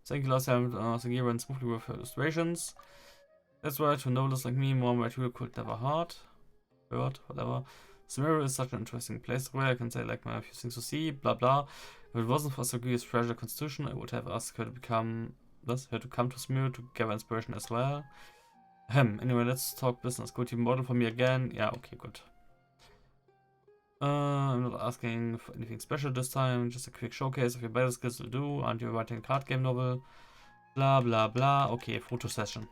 Thank you last time, Sagira ran smoothly with illustrations. That's right, to novelist like me, more material could never hurt, whatever. Sumeru is such an interesting place where I can say like my few things to see, blah blah. If it wasn't for Sagira's fragile constitution, I would have asked her to come to Sumeru to gather inspiration as well. Anyway, let's talk business. Could you model for me again? Yeah, okay, good. I'm not asking for anything special this time, just a quick showcase of your battle skills will do. Aren't you writing a card game novel? Bla bla bla. Okay, Fotosession.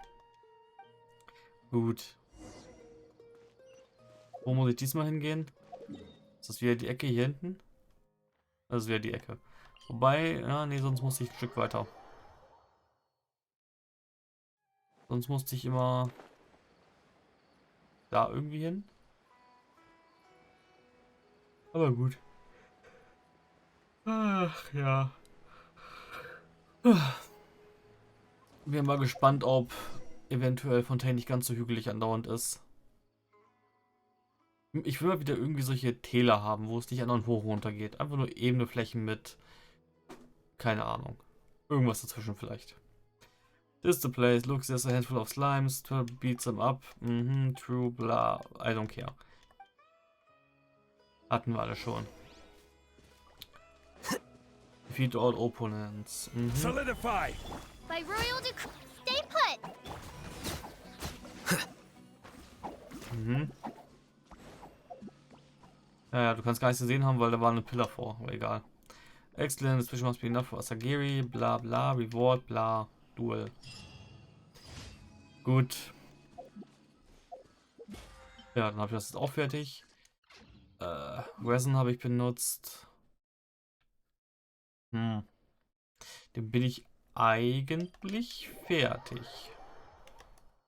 Gut. Wo muss ich diesmal hingehen? Ist das wieder die Ecke hier hinten? Das ist wieder die Ecke. Wobei, ja, nee, sonst muss ich ein Stück weiter. Sonst musste ich immer da irgendwie hin. Aber gut. Ach ja. Bin mal gespannt, ob eventuell Fontaine nicht ganz so hügelig andauernd ist. Ich will mal wieder irgendwie solche Täler haben, wo es nicht andauernd hoch runter geht. Einfach nur ebene Flächen mit, keine Ahnung, irgendwas dazwischen vielleicht. This is the place. Look, there's a handful of slimes. 12 beats them up. True, bla. I don't care. Hatten wir alle schon. Defeat all opponents. Solidify. By royal decree, stay put. Ja, du kannst gar nichts gesehen haben, weil da war eine Pillar vor. Aber egal. Excellent. This must be enough for Asagiri. Bla bla. Reward. Bla. Duel. Gut. Ja, dann habe ich das jetzt auch fertig. Resin habe ich benutzt. Den bin ich eigentlich fertig.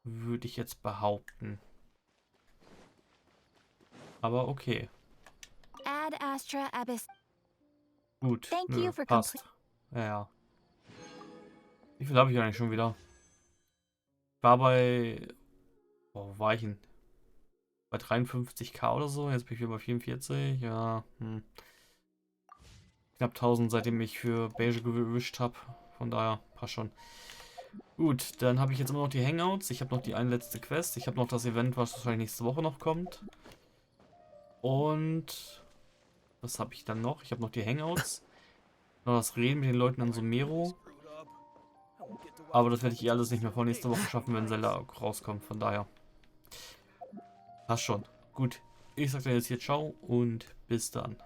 Würde ich jetzt behaupten. Aber okay. Ad Astra Abyss. Gut. Thank Nö, you for passt. Ja. Wie viel habe ich eigentlich schon wieder? Ich war bei... Wo war ich denn? Bei 53k oder so. Jetzt bin ich wieder bei 44. Ja. Knapp 1000, seitdem ich für Beige gewischt habe. Von daher passt schon. Gut, dann habe ich jetzt immer noch die Hangouts. Ich habe noch die eine letzte Quest. Ich habe noch das Event, was wahrscheinlich nächste Woche noch kommt. Und... Was habe ich dann noch? Ich habe noch die Hangouts. Noch das Reden mit den Leuten an Sumero. Aber das werde ich alles nicht mehr vor nächste Woche schaffen, wenn Zelda rauskommt. Von daher. Passt schon. Gut. Ich sage dann jetzt hier ciao und bis dann.